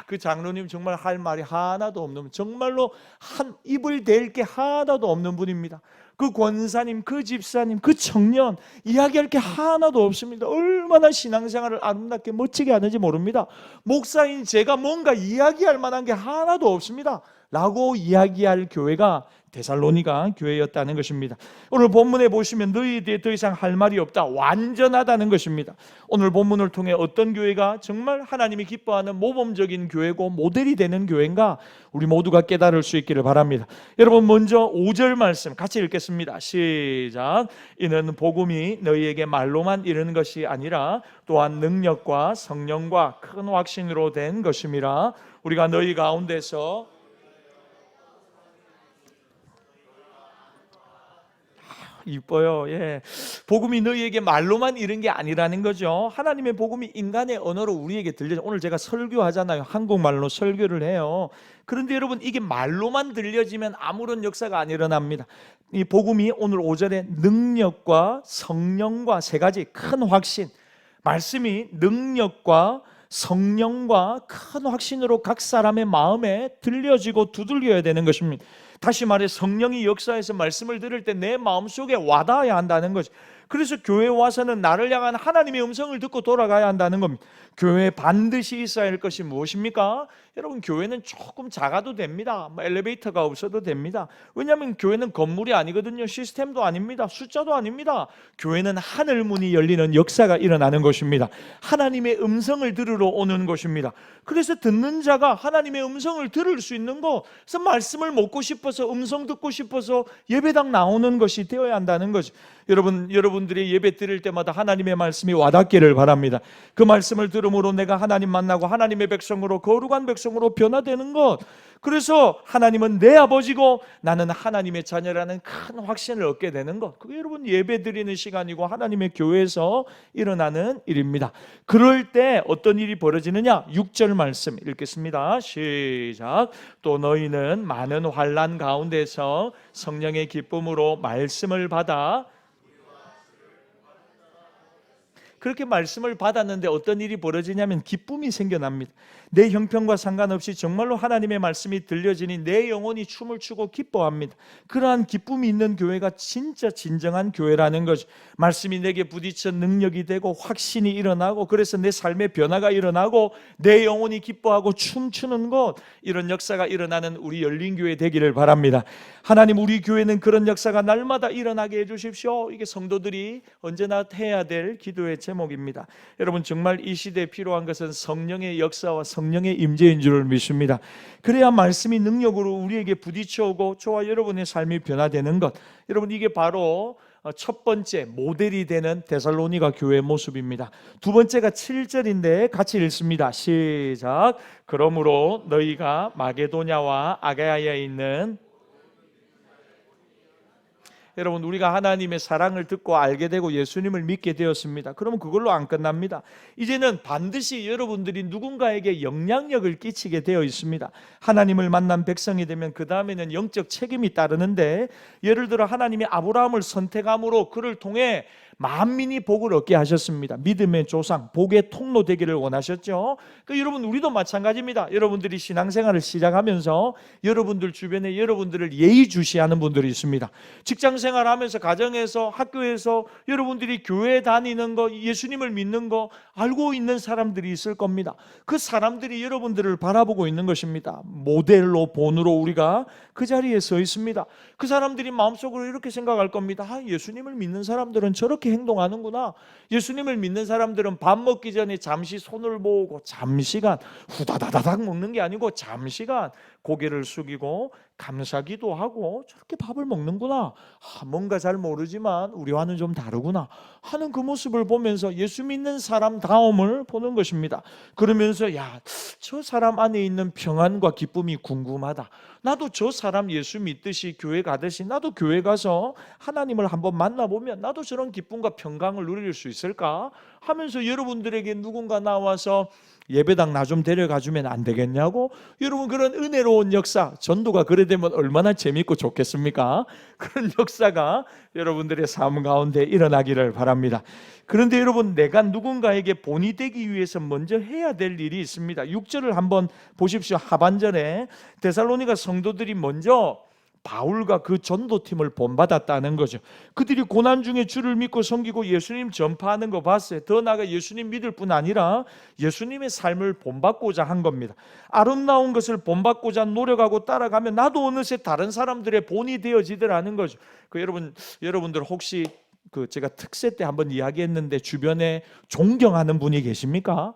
그 장로님 정말 할 말이 하나도 없는, 정말로 한 입을 댈 게 하나도 없는 분입니다. 그 권사님, 그 집사님, 그 청년 이야기할 게 하나도 없습니다. 얼마나 신앙생활을 아름답게 멋지게 하는지 모릅니다. 목사인 제가 뭔가 이야기할 만한 게 하나도 없습니다 라고 이야기할 교회가 데살로니가 교회였다는 것입니다. 오늘 본문에 보시면 너희에 대해 더 이상 할 말이 없다, 완전하다는 것입니다. 오늘 본문을 통해 어떤 교회가 정말 하나님이 기뻐하는 모범적인 교회고 모델이 되는 교회인가 우리 모두가 깨달을 수 있기를 바랍니다. 여러분, 먼저 5절 말씀 같이 읽겠습니다. 시작. 이는 복음이 너희에게 말로만 이르는 것이 아니라 또한 능력과 성령과 큰 확신으로 된 것임이라. 우리가 너희 가운데서 이뻐요. 복음이 너희에게 말로만 이른 게 아니라는 거죠. 하나님의 복음이 인간의 언어로 우리에게 들려요. 오늘 제가 설교하잖아요. 한국말로 설교를 해요. 그런데 여러분, 이게 말로만 들려지면 아무런 역사가 안 일어납니다. 이 복음이 오늘 5절에 능력과 성령과 세 가지 큰 확신, 말씀이 능력과 성령과 큰 확신으로 각 사람의 마음에 들려지고 두들겨야 되는 것입니다. 다시 말해, 성령이 역사에서 말씀을 들을 때 내 마음속에 와닿아야 한다는 거죠. 그래서 교회에 와서는 나를 향한 하나님의 음성을 듣고 돌아가야 한다는 겁니다. 교회에 반드시 있어야 할 것이 무엇입니까? 여러분, 교회는 조금 작아도 됩니다. 엘리베이터가 없어도 됩니다. 왜냐하면 교회는 건물이 아니거든요. 시스템도 아닙니다. 숫자도 아닙니다. 교회는 하늘 문이 열리는 역사가 일어나는 것입니다. 하나님의 음성을 들으러 오는 것입니다. 그래서 듣는 자가 하나님의 음성을 들을 수 있는 것, 그래서 말씀을 먹고 싶어서, 음성 듣고 싶어서 예배당 나오는 것이 되어야 한다는 거죠. 여러분들이 예배 드릴 때마다 하나님의 말씀이 와닿기를 바랍니다. 그 말씀을 들음으로 내가 하나님 만나고 하나님의 백성으로 거룩한 백성 백성으로 변화되는 것. 그래서 하나님은 내 아버지고 나는 하나님의 자녀라는 큰 확신을 얻게 되는 것. 그게 여러분 예배 드리는 시간이고 하나님의 교회에서 일어나는 일입니다. 그럴 때 어떤 일이 벌어지느냐? 6절 말씀 읽겠습니다. 시작. 또 너희는 많은 환난 가운데서 성령의 기쁨으로 말씀을 받아. 그렇게 말씀을 받았는데 어떤 일이 벌어지냐면 기쁨이 생겨납니다. 내 형편과 상관없이 정말로 하나님의 말씀이 들려지니 내 영혼이 춤을 추고 기뻐합니다. 그러한 기쁨이 있는 교회가 진짜 진정한 교회라는 거죠. 말씀이 내게 부딪혀 능력이 되고 확신이 일어나고 그래서 내 삶의 변화가 일어나고 내 영혼이 기뻐하고 춤추는 것, 이런 역사가 일어나는 우리 열린교회 되기를 바랍니다. 하나님, 우리 교회는 그런 역사가 날마다 일어나게 해주십시오. 이게 성도들이 언제나 해야 될 기도의 제목입니다. 여러분, 정말 이 시대에 필요한 것은 성령의 역사와 성령의 임재인 줄을 믿습니다. 그래야 말씀이 능력으로 우리에게 부딪혀오고 저와 여러분의 삶이 변화되는 것, 여러분, 이게 바로 첫 번째 모델이 되는 데살로니가 교회의 모습입니다. 두 번째가 7절인데 같이 읽습니다. 시작. 그러므로 너희가 마게도냐와 아가야에 있는, 여러분, 우리가 하나님의 사랑을 듣고 알게 되고 예수님을 믿게 되었습니다. 그러면 그걸로 안 끝납니다. 이제는 반드시 여러분들이 누군가에게 영향력을 끼치게 되어 있습니다. 하나님을 만난 백성이 되면 그 다음에는 영적 책임이 따르는데, 예를 들어 하나님이 아브라함을 선택함으로 그를 통해 만민이 복을 얻게 하셨습니다. 믿음의 조상, 복의 통로 되기를 원하셨죠. 여러분, 우리도 마찬가지입니다. 여러분들이 신앙생활을 시작하면서 여러분들 주변에 여러분들을 예의주시하는 분들이 있습니다. 직장생활하면서, 가정에서, 학교에서 여러분들이 교회 다니는 거, 예수님을 믿는 거 알고 있는 사람들이 있을 겁니다. 그 사람들이 여러분들을 바라보고 있는 것입니다. 모델로, 본으로 우리가 그 자리에 서 있습니다. 그 사람들이 마음속으로 이렇게 생각할 겁니다. 예수님을 믿는 사람들은 저렇게 행동하는구나. 예수님을 믿는 사람들은 밥 먹기 전에 잠시 손을 모으고 잠시간 후다다다닥 먹는 게 아니고 잠시간 고개를 숙이고 감사기도 하고 저렇게 밥을 먹는구나. 뭔가 잘 모르지만 우리와는 좀 다르구나 하는 그 모습을 보면서 예수 믿는 사람 다움을 보는 것입니다. 그러면서 저 사람 안에 있는 평안과 기쁨이 궁금하다. 나도 저 사람 예수 믿듯이 교회 가듯이 나도 교회 가서 하나님을 한번 만나보면 나도 저런 기쁨과 평강을 누릴 수 있을까 하면서 여러분들에게 누군가 나와서 예배당 나 좀 데려가 주면 안 되겠냐고, 여러분, 그런 은혜로운 역사, 전도가 그래 되면 얼마나 재밌고 좋겠습니까? 그런 역사가 여러분들의 삶 가운데 일어나기를 바랍니다. 그런데 여러분, 내가 누군가에게 본이 되기 위해서 먼저 해야 될 일이 있습니다. 6절을 한번 보십시오. 하반절에 데살로니가 성도들이 먼저 바울과 그 전도팀을 본받았다는 거죠. 그들이 고난 중에 주를 믿고 섬기고 예수님 전파하는 거 봤어요. 더 나아가 예수님 믿을 뿐 아니라 예수님의 삶을 본받고자 한 겁니다. 아름다운 것을 본받고자 노력하고 따라가면 나도 어느새 다른 사람들의 본이 되어지더라는 거죠. 여러분들 혹시 제가 특세 때 한번 이야기했는데 주변에 존경하는 분이 계십니까?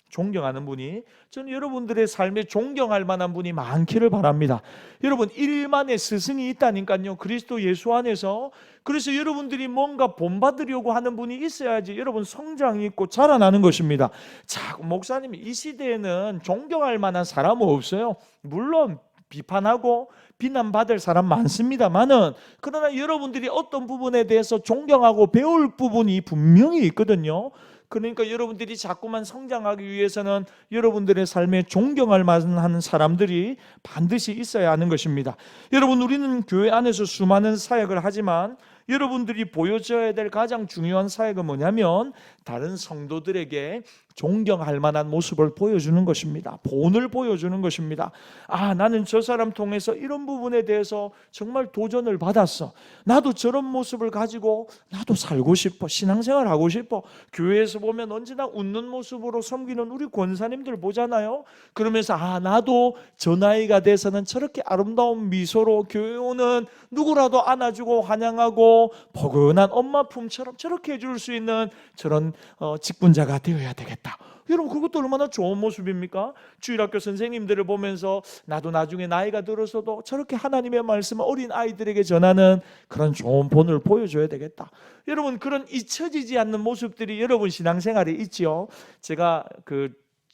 존경하는 분이, 저는 여러분들의 삶에 존경할 만한 분이 많기를 바랍니다. 여러분, 일만의 스승이 있다니까요. 그리스도 예수 안에서. 그래서 여러분들이 뭔가 본받으려고 하는 분이 있어야지 여러분 성장이 있고 자라나는 것입니다. 자, 목사님, 이 시대에는 존경할 만한 사람은 없어요. 물론 비판하고 비난받을 사람 많습니다만은, 그러나 여러분들이 어떤 부분에 대해서 존경하고 배울 부분이 분명히 있거든요. 그러니까 여러분들이 자꾸만 성장하기 위해서는 여러분들의 삶에 존경할 만한 사람들이 반드시 있어야 하는 것입니다. 여러분, 우리는 교회 안에서 수많은 사역을 하지만 여러분들이 보여줘야 될 가장 중요한 사역은 뭐냐면 다른 성도들에게 존경할 만한 모습을 보여주는 것입니다. 본을 보여주는 것입니다. 나는 저 사람 통해서 이런 부분에 대해서 정말 도전을 받았어. 나도 저런 모습을 가지고 나도 살고 싶어. 신앙생활 하고 싶어. 교회에서 보면 언제나 웃는 모습으로 섬기는 우리 권사님들 보잖아요. 그러면서 나도 저 나이가 돼서는 저렇게 아름다운 미소로 교회 오는 누구라도 안아주고 환영하고 포근한 엄마 품처럼 저렇게 해줄 수 있는 저런 직분자가 되어야 되겠다. 여러분, 그것도 얼마나 좋은 모습입니까? 주일학교 선생님들을 보면서 나도 나중에 나이가 들어서도 저렇게 하나님의 말씀을 어린 아이들에게 전하는 그런 좋은 본을 보여줘야 되겠다. 여러분, 그런 잊혀지지 않는 모습들이 여러분 신앙생활에 있지요. 제가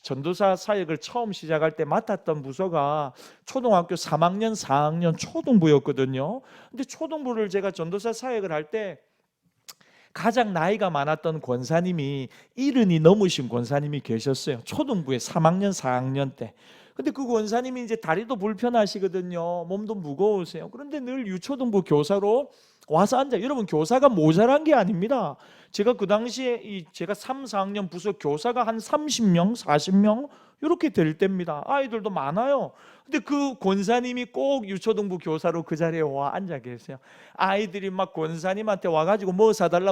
전도사 사역을 처음 시작할 때 맡았던 부서가 초등학교 3학년, 4학년 초등부였거든요. 근데 초등부를 제가 전도사 사역을 할 때 가장 나이가 많았던 권사님이 70이 넘으신 권사님이 계셨어요. 초등부에 3학년, 4학년 때. 근데 그 권사님이 이제 다리도 불편하시거든요. 몸도 무거우세요. 그런데 늘 유초등부 교사로 와서 앉아. 여러분, 교사가 모자란 게 아닙니다. 제가 그 당시에 제가 3, 4학년 부서 교사가 한 30명, 40명 이렇게 될 때입니다. 아이들도 많아요. 근데 그 권사님이 꼭 유초등부 교사로 그 자리에 와 앉아 계세요. 아이들이 막 권사님한테 와가지고 뭐 사달라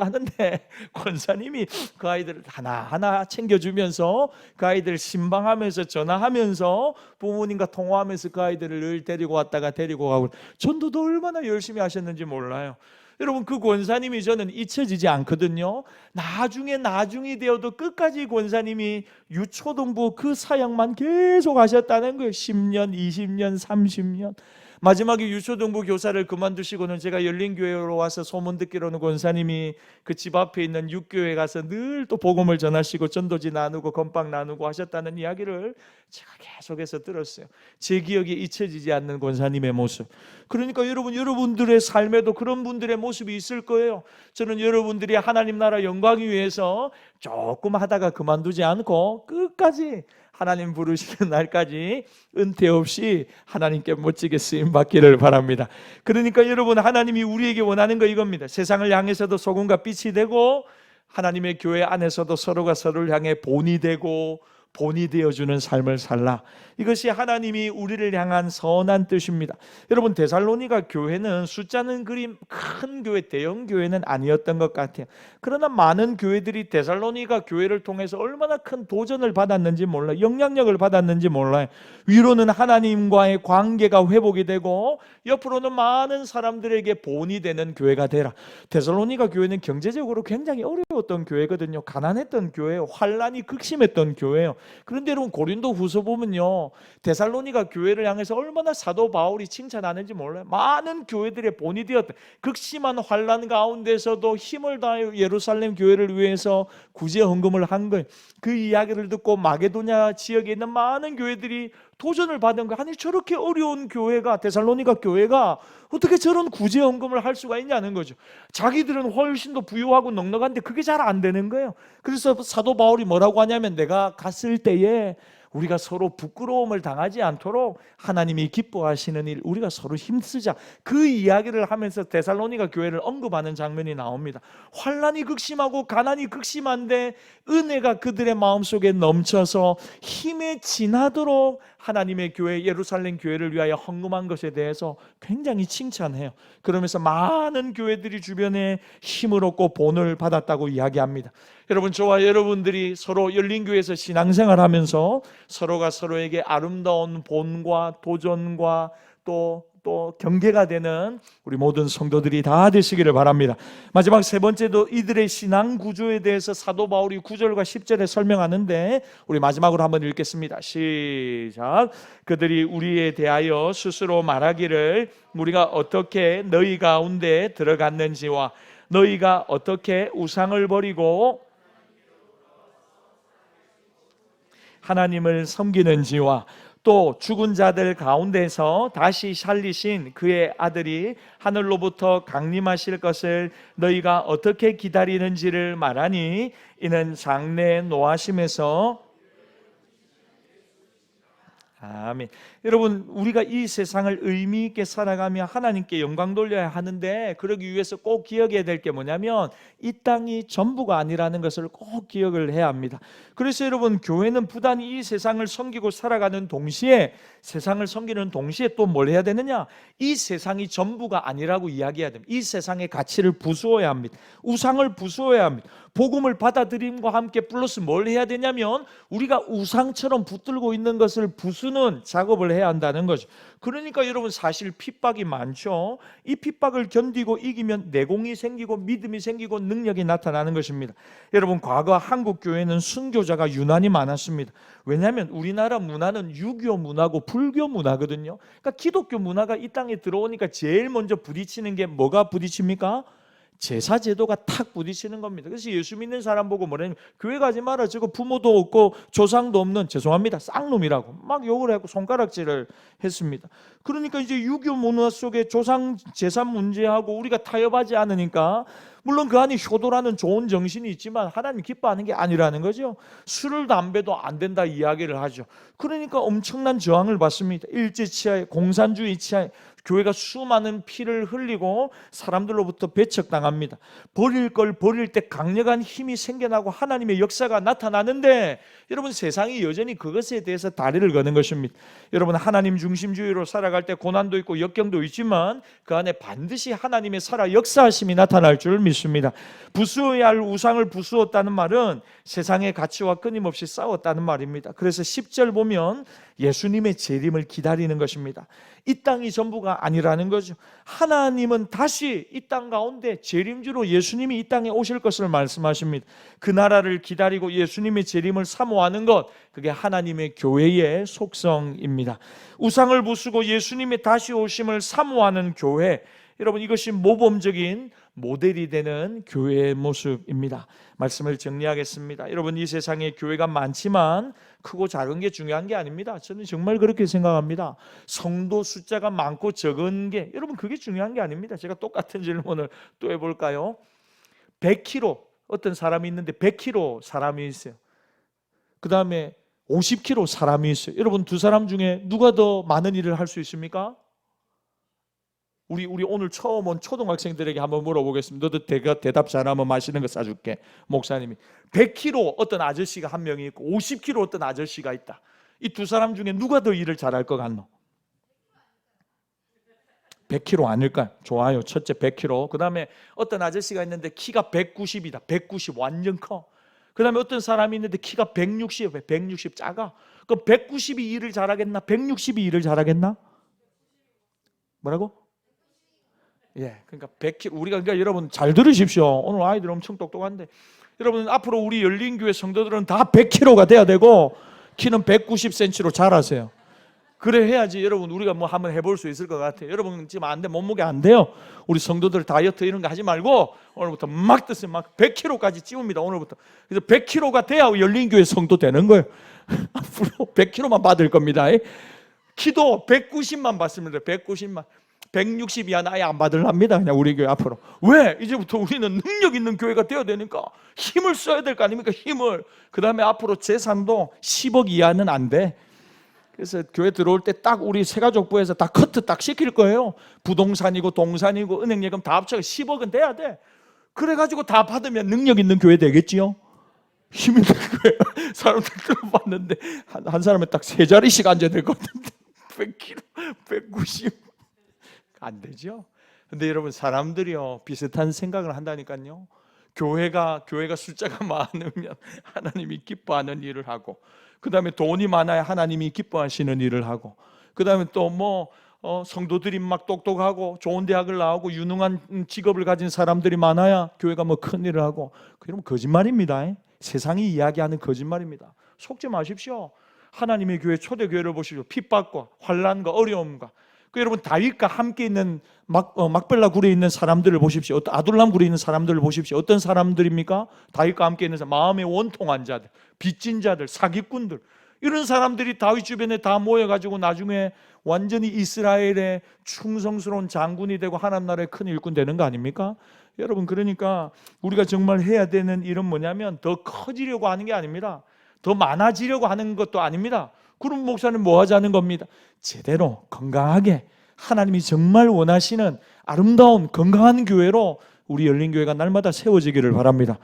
하는데 권사님이 그 아이들을 하나하나 챙겨주면서 그 아이들 신방하면서 전화하면서 부모님과 통화하면서 그 아이들을 늘 데리고 왔다가 데리고 가고, 전도도 얼마나 열심히 하셨는지 몰라요. 여러분, 그 권사님이 저는 잊혀지지 않거든요. 나중이 되어도 끝까지 권사님이 유초등부 그 사역만 계속 하셨다는 거예요. 10년, 20년, 30년. 마지막에 유초등부 교사를 그만두시고는 제가 열린교회로 와서 소문 듣기로는 권사님이 그 집 앞에 있는 육교회 가서 늘 또 복음을 전하시고 전도지 나누고 건빵 나누고 하셨다는 이야기를 제가 계속해서 들었어요. 제 기억에 잊혀지지 않는 권사님의 모습. 그러니까 여러분들의 삶에도 그런 분들의 모습이 있을 거예요. 저는 여러분들이 하나님 나라 영광을 위해서 조금 하다가 그만두지 않고 끝까지 하나님 부르시는 날까지 은퇴 없이 하나님께 멋지게 쓰임받기를 바랍니다. 그러니까 여러분, 하나님이 우리에게 원하는 거 이겁니다. 세상을 향해서도 소금과 빛이 되고, 하나님의 교회 안에서도 서로가 서로를 향해 본이 되고 본이 되어주는 삶을 살라. 이것이 하나님이 우리를 향한 선한 뜻입니다. 여러분, 데살로니가 교회는 숫자는 그리 큰 교회, 대형 교회는 아니었던 것 같아요. 그러나 많은 교회들이 데살로니가 교회를 통해서 얼마나 큰 도전을 받았는지 몰라요. 영향력을 받았는지 몰라요. 위로는 하나님과의 관계가 회복이 되고, 옆으로는 많은 사람들에게 본이 되는 교회가 되라. 데살로니가 교회는 경제적으로 굉장히 어려웠던 교회거든요. 가난했던 교회예요. 환란이 극심했던 교회예요. 그런데 여러분, 고린도 후서 보면요, 데살로니가 교회를 향해서 얼마나 사도 바울이 칭찬하는지 몰라요. 많은 교회들의 본이 되었다. 극심한 환란 가운데서도 힘을 다하여 예루살렘 교회를 위해서 구제 헌금을 한 거예요. 그 이야기를 듣고 마게도냐 지역에 있는 많은 교회들이 도전을 받은 거. 아니, 저렇게 어려운 교회가, 데살로니가 교회가 어떻게 저런 구제 헌금을 할 수가 있냐는 거죠. 자기들은 훨씬 더 부유하고 넉넉한데 그게 잘 안 되는 거예요. 그래서 사도 바울이 뭐라고 하냐면, 내가 갔을 때에 우리가 서로 부끄러움을 당하지 않도록 하나님이 기뻐하시는 일, 우리가 서로 힘쓰자, 그 이야기를 하면서 데살로니가 교회를 언급하는 장면이 나옵니다. 환란이 극심하고 가난이 극심한데 은혜가 그들의 마음속에 넘쳐서 힘에 지나도록 하나님의 교회, 예루살렘 교회를 위하여 헌금한 것에 대해서 굉장히 칭찬해요. 그러면서 많은 교회들이 주변에 힘을 얻고 본을 받았다고 이야기합니다. 여러분, 저와 여러분들이 서로 열린교회에서 신앙생활하면서 서로가 서로에게 아름다운 본과 도전과 또 경계가 되는 우리 모든 성도들이 다 되시기를 바랍니다. 마지막 세 번째도 이들의 신앙 구조에 대해서 사도 바울이 9절과 10절에 설명하는데, 우리 마지막으로 한번 읽겠습니다. 시작. 그들이 우리에 대하여 스스로 말하기를 우리가 어떻게 너희 가운데 들어갔는지와 너희가 어떻게 우상을 버리고 하나님을 섬기는지와 또 죽은 자들 가운데서 다시 살리신 그의 아들이 하늘로부터 강림하실 것을 너희가 어떻게 기다리는지를 말하니, 이는 장래 노하심에서. 아멘. 여러분, 우리가 이 세상을 의미 있게 살아가며 하나님께 영광 돌려야 하는데, 그러기 위해서 꼭 기억해야 될 게 뭐냐면, 이 땅이 전부가 아니라는 것을 꼭 기억을 해야 합니다. 그래서 여러분, 교회는 부단 이 세상을 섬기고 살아가는 동시에, 세상을 섬기는 동시에 또 뭘 해야 되느냐? 이 세상이 전부가 아니라고 이야기해야 됩니다. 이 세상의 가치를 부수어야 합니다. 우상을 부수어야 합니다. 복음을 받아들임과 함께 플러스 뭘 해야 되냐면, 우리가 우상처럼 붙들고 있는 것을 부수는 작업을 해야 한다는 거죠. 그러니까 여러분, 사실 핍박이 많죠. 이 핍박을 견디고 이기면 내공이 생기고 믿음이 생기고 능력이 나타나는 것입니다. 여러분, 과거 한국 교회는 순교자가 유난히 많았습니다. 왜냐하면 우리나라 문화는 유교 문화고 불교 문화거든요. 그러니까 기독교 문화가 이 땅에 들어오니까 제일 먼저 부딪히는 게 뭐가 부딪힙니까? 제사 제도가 탁 부딪히는 겁니다. 그래서 예수 믿는 사람 보고 뭐냐면 교회 가지 마라, 저거 부모도 없고 조상도 없는, 죄송합니다, 쌍놈이라고 막 욕을 하고 손가락질을 했습니다. 그러니까 이제 유교 문화 속에 조상 제사 문제하고 우리가 타협하지 않으니까, 물론 그 안에 효도라는 좋은 정신이 있지만 하나님 기뻐하는 게 아니라는 거죠. 술을 담배도 안 된다 이야기를 하죠. 그러니까 엄청난 저항을 받습니다. 일제치하에, 공산주의 치하에 교회가 수많은 피를 흘리고 사람들로부터 배척당합니다. 버릴 걸 버릴 때 강력한 힘이 생겨나고 하나님의 역사가 나타나는데, 여러분 세상이 여전히 그것에 대해서 다리를 거는 것입니다. 여러분 하나님 중심주의로 살아갈 때 고난도 있고 역경도 있지만 그 안에 반드시 하나님의 살아 역사하심이 나타날 줄 믿습니다. 부수어야 할 우상을 부수었다는 말은 세상의 가치와 끊임없이 싸웠다는 말입니다. 그래서 10절 보면 예수님의 재림을 기다리는 것입니다. 이 땅이 전부가 아니라는 거죠. 하나님은 다시 이 땅 가운데 재림주로 예수님이 이 땅에 오실 것을 말씀하십니다. 그 나라를 기다리고 예수님의 재림을 사모하는 것, 그게 하나님의 교회의 속성입니다. 우상을 부수고 예수님의 다시 오심을 사모하는 교회, 여러분 이것이 모범적인 모델이 되는 교회의 모습입니다. 말씀을 정리하겠습니다. 여러분 이 세상에 교회가 많지만 크고 작은 게 중요한 게 아닙니다. 저는 정말 그렇게 생각합니다. 성도 숫자가 많고 적은 게, 여러분 그게 중요한 게 아닙니다. 제가 똑같은 질문을 또 해볼까요? 100kg 어떤 사람이 있는데 100kg 사람이 있어요. 그 다음에 50kg 사람이 있어요. 여러분 두 사람 중에 누가 더 많은 일을 할 수 있습니까? 우리 오늘 처음 온 초등학생들에게 한번 물어보겠습니다. 너도 대답 잘하면 맛있는 거 싸줄게. 목사님이 100kg 어떤 아저씨가 한 명이 있고 50kg 어떤 아저씨가 있다. 이 두 사람 중에 누가 더 일을 잘할 것 같노? 100kg 아닐까요? 좋아요. 첫째 100kg. 그 다음에 어떤 아저씨가 있는데 키가 190이다. 190 완전 커. 그 다음에 어떤 사람이 있는데 키가 160 작아. 그럼 190이 일을 잘하겠나? 160이 일을 잘하겠나? 뭐라고? 예, 그러니까 100kg. 우리가, 그러니까 여러분 잘 들으십시오. 오늘 아이들 엄청 똑똑한데, 여러분 앞으로 우리 열린교회 성도들은 다 100kg가 돼야 되고 키는 190cm로 자라세요. 그래 해야지 여러분 우리가 뭐 한번 해볼 수 있을 것 같아요. 여러분 지금 안 돼, 몸무게 안 돼요. 우리 성도들 다이어트 이런 거 하지 말고 오늘부터 막 드세요. 막 100kg까지 찌웁니다. 오늘부터. 그래서 100kg가 돼야 열린교회 성도 되는 거예요. 앞으로 100kg만 받을 겁니다. 키도 190만 받습니다. 190만. 160 이하는 아예 안 받으랍니다. 그냥 우리 교회 앞으로. 왜? 이제부터 우리는 능력 있는 교회가 되어야 되니까 힘을 써야 될 거 아닙니까? 힘을. 그 다음에 앞으로 재산도 10억 이하는 안 돼. 그래서 교회 들어올 때 딱 우리 새가족부에서 다 커트 딱 시킬 거예요. 부동산이고 동산이고 은행 예금 다 합쳐서 10억은 돼야 돼. 그래가지고 다 받으면 능력 있는 교회 되겠지요. 힘 있는 교회. 사람들 들어봤는데 한 사람에 딱 세 자리씩 앉아야 될 것 같은데 100kg, 190 안 되죠. 근데 여러분 사람들이요 비슷한 생각을 한다니까요. 교회가 숫자가 많으면 하나님이 기뻐하는 일을 하고, 그 다음에 돈이 많아야 하나님이 기뻐하시는 일을 하고, 그 다음에 또 뭐 성도들이 막 똑똑하고 좋은 대학을 나오고 유능한 직업을 가진 사람들이 많아야 교회가 뭐 큰 일을 하고. 그러면 거짓말입니다. 세상이 이야기하는 거짓말입니다. 속지 마십시오. 하나님의 교회, 초대교회를 보시죠. 핍박과 환난과 어려움과, 그 여러분 다윗과 함께 있는 막벨라 굴에 있는 사람들을 보십시오. 아둘람 굴에 있는 사람들을 보십시오. 어떤 사람들입니까? 다윗과 함께 있는 사람, 마음에 원통한 자들, 빚진 자들, 사기꾼들, 이런 사람들이 다윗 주변에 다 모여가지고 나중에 완전히 이스라엘의 충성스러운 장군이 되고 하나님 나라의 큰 일꾼 되는 거 아닙니까? 여러분 그러니까 우리가 정말 해야 되는 일은 뭐냐면 더 커지려고 하는 게 아닙니다. 더 많아지려고 하는 것도 아닙니다. 그럼 목사님 뭐 하자는 겁니다? 제대로 건강하게 하나님이 정말 원하시는 아름다운 건강한 교회로 우리 열린교회가 날마다 세워지기를 바랍니다.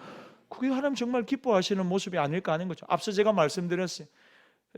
그게 하나님 정말 기뻐하시는 모습이 아닐까 하는 거죠. 앞서 제가 말씀드렸어요.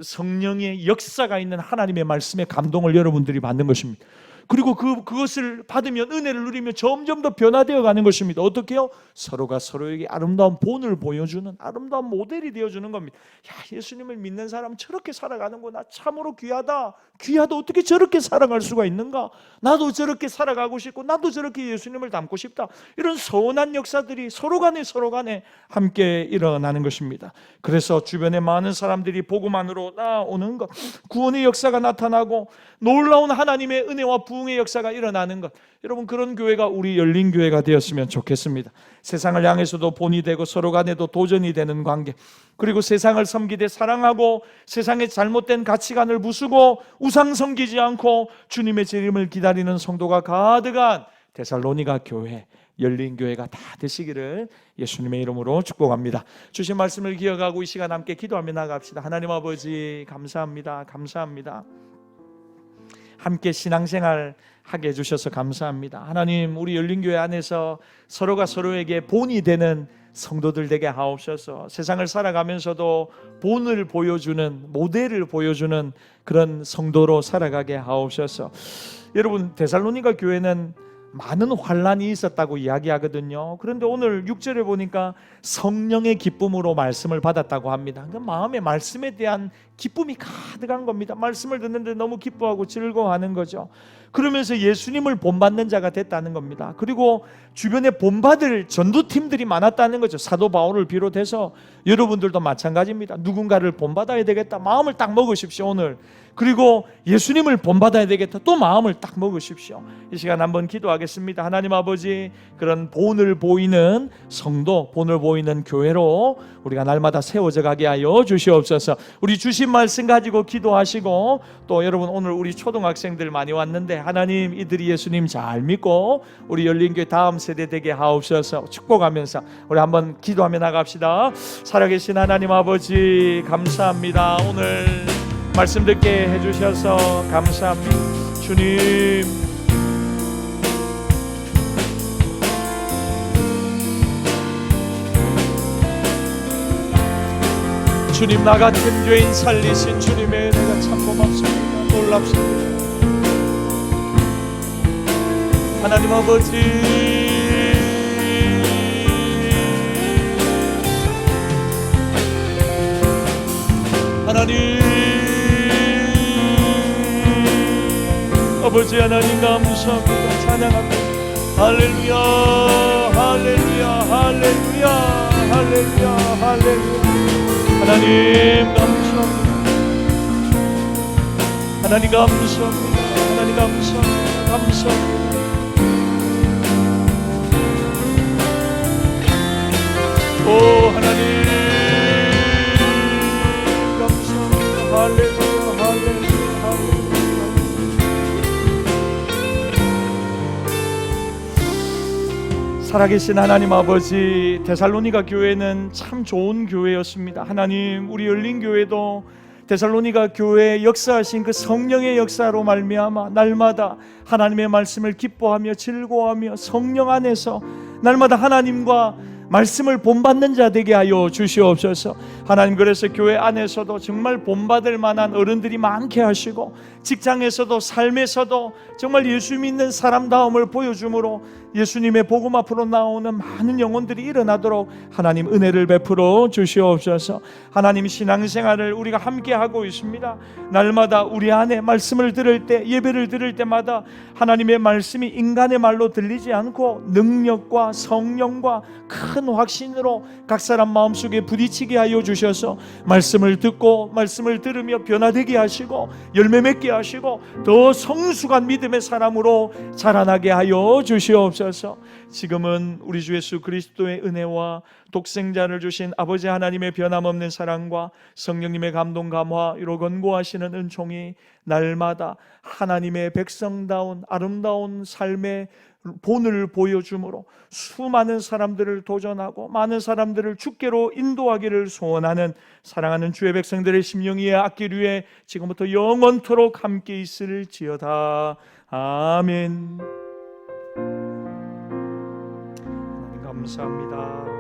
성령의 역사가 있는 하나님의 말씀의 감동을 여러분들이 받는 것입니다. 그리고 그것을 받으면 은혜를 누리며 점점 더 변화되어 가는 것입니다. 어떻게요? 서로가 서로에게 아름다운 본을 보여주는 아름다운 모델이 되어주는 겁니다. 야, 예수님을 믿는 사람 저렇게 살아가는구나. 참으로 귀하다. 귀하다. 어떻게 저렇게 살아갈 수가 있는가? 나도 저렇게 살아가고 싶고 나도 저렇게 예수님을 닮고 싶다. 이런 선한 역사들이 서로 간에 함께 일어나는 것입니다. 그래서 주변에 많은 사람들이 복음 안으로 나오는 것, 구원의 역사가 나타나고 놀라운 하나님의 은혜와 부흥 부흥의 역사가 일어나는 것, 여러분 그런 교회가 우리 열린 교회가 되었으면 좋겠습니다. 세상을 향해서도 본이 되고 서로 간에도 도전이 되는 관계, 그리고 세상을 섬기되 사랑하고 세상의 잘못된 가치관을 부수고 우상 섬기지 않고 주님의 재림을 기다리는 성도가 가득한 데살로니가 교회, 열린 교회가 다 되시기를 예수님의 이름으로 축복합니다. 주신 말씀을 기억하고 이 시간 함께 기도하며 나갑시다. 하나님 아버지 감사합니다. 감사합니다. 함께 신앙생활 하게 해주셔서 감사합니다. 하나님, 우리 열린교회 안에서 서로가 서로에게 본이 되는 성도들 되게 하옵소서. 세상을 살아가면서도 본을 보여주는, 모델을 보여주는 그런 성도로 살아가게 하옵소서. 여러분, 데살로니가 교회는 많은 환란이 있었다고 이야기하거든요. 그런데 오늘 6절에 보니까 성령의 기쁨으로 말씀을 받았다고 합니다. 그러니까 마음에 말씀에 대한 기쁨이 가득한 겁니다. 말씀을 듣는데 너무 기뻐하고 즐거워하는 거죠. 그러면서 예수님을 본받는 자가 됐다는 겁니다. 그리고 주변에 본받을 전도팀들이 많았다는 거죠. 사도 바울을 비롯해서 여러분들도 마찬가지입니다. 누군가를 본받아야 되겠다, 마음을 딱 먹으십시오 오늘. 그리고 예수님을 본받아야 되겠다, 또 마음을 딱 먹으십시오. 이 시간 한번 기도하겠습니다. 하나님 아버지, 그런 본을 보이는 성도, 본을 보이는 교회로 우리가 날마다 세워져 가게 하여 주시옵소서. 우리 주신 말씀 가지고 기도하시고, 또 여러분 오늘 우리 초등학생들 많이 왔는데 하나님, 이들이 예수님 잘 믿고 우리 열린교회 다음 세대 되게 하옵소서. 축복하면서 우리 한번 기도하며 나갑시다. 살아계신 하나님 아버지 감사합니다. 오늘 말씀 듣게 해주셔서 감사합니다. 주님, 주님, 나 같은 죄인 살리신 주님의 은혜가 참 고맙습니다. 놀랍습니다. 하나님 아버지, 하나님 아버지, 하나님 감사합니다. 찬양합니다. 할렐루야, 할렐루야, 할렐루야, 할렐루야, 할렐루야. 하나님 감사합니다. 하나님 감사합니다. 하나님 감사합니다. 감사합니다. 오 하나님 감사합니다. 할렐루야, 할렐루야, 할렐루야. 살아계신 하나님 아버지, 데살로니가 교회는 참 좋은 교회였습니다. 하나님, 우리 열린 교회도 데살로니가 교회에 역사하신 그 성령의 역사로 말미암아 날마다 하나님의 말씀을 기뻐하며 즐거워하며 성령 안에서 날마다 하나님과 말씀을 본받는 자 되게 하여 주시옵소서. 하나님, 그래서 교회 안에서도 정말 본받을 만한 어른들이 많게 하시고, 직장에서도 삶에서도 정말 예수 믿는 사람다움을 보여줌으로 예수님의 복음 앞으로 나오는 많은 영혼들이 일어나도록 하나님 은혜를 베풀어 주시옵소서. 하나님, 신앙생활을 우리가 함께 하고 있습니다. 날마다 우리 안에 말씀을 들을 때, 예배를 들을 때마다 하나님의 말씀이 인간의 말로 들리지 않고 능력과 성령과 큰 확신으로 각 사람 마음속에 부딪히게 하여 주셔서 말씀을 듣고 말씀을 들으며 변화되게 하시고 열매 맺게 하시고 더 성숙한 믿음의 사람으로 자라나게 하여 주시옵소서. 지금은 우리 주 예수 그리스도의 은혜와 독생자를 주신 아버지 하나님의 변함없는 사랑과 성령님의 감동 감화, 이로 권고하시는 은총이 날마다 하나님의 백성다운 아름다운 삶의 본을 보여주므로 수많은 사람들을 도전하고 많은 사람들을 주께로 인도하기를 소원하는 사랑하는 주의 백성들의 심령이 악길 위에 지금부터 영원토록 함께 있을지어다. 아멘. 하나님 감사합니다.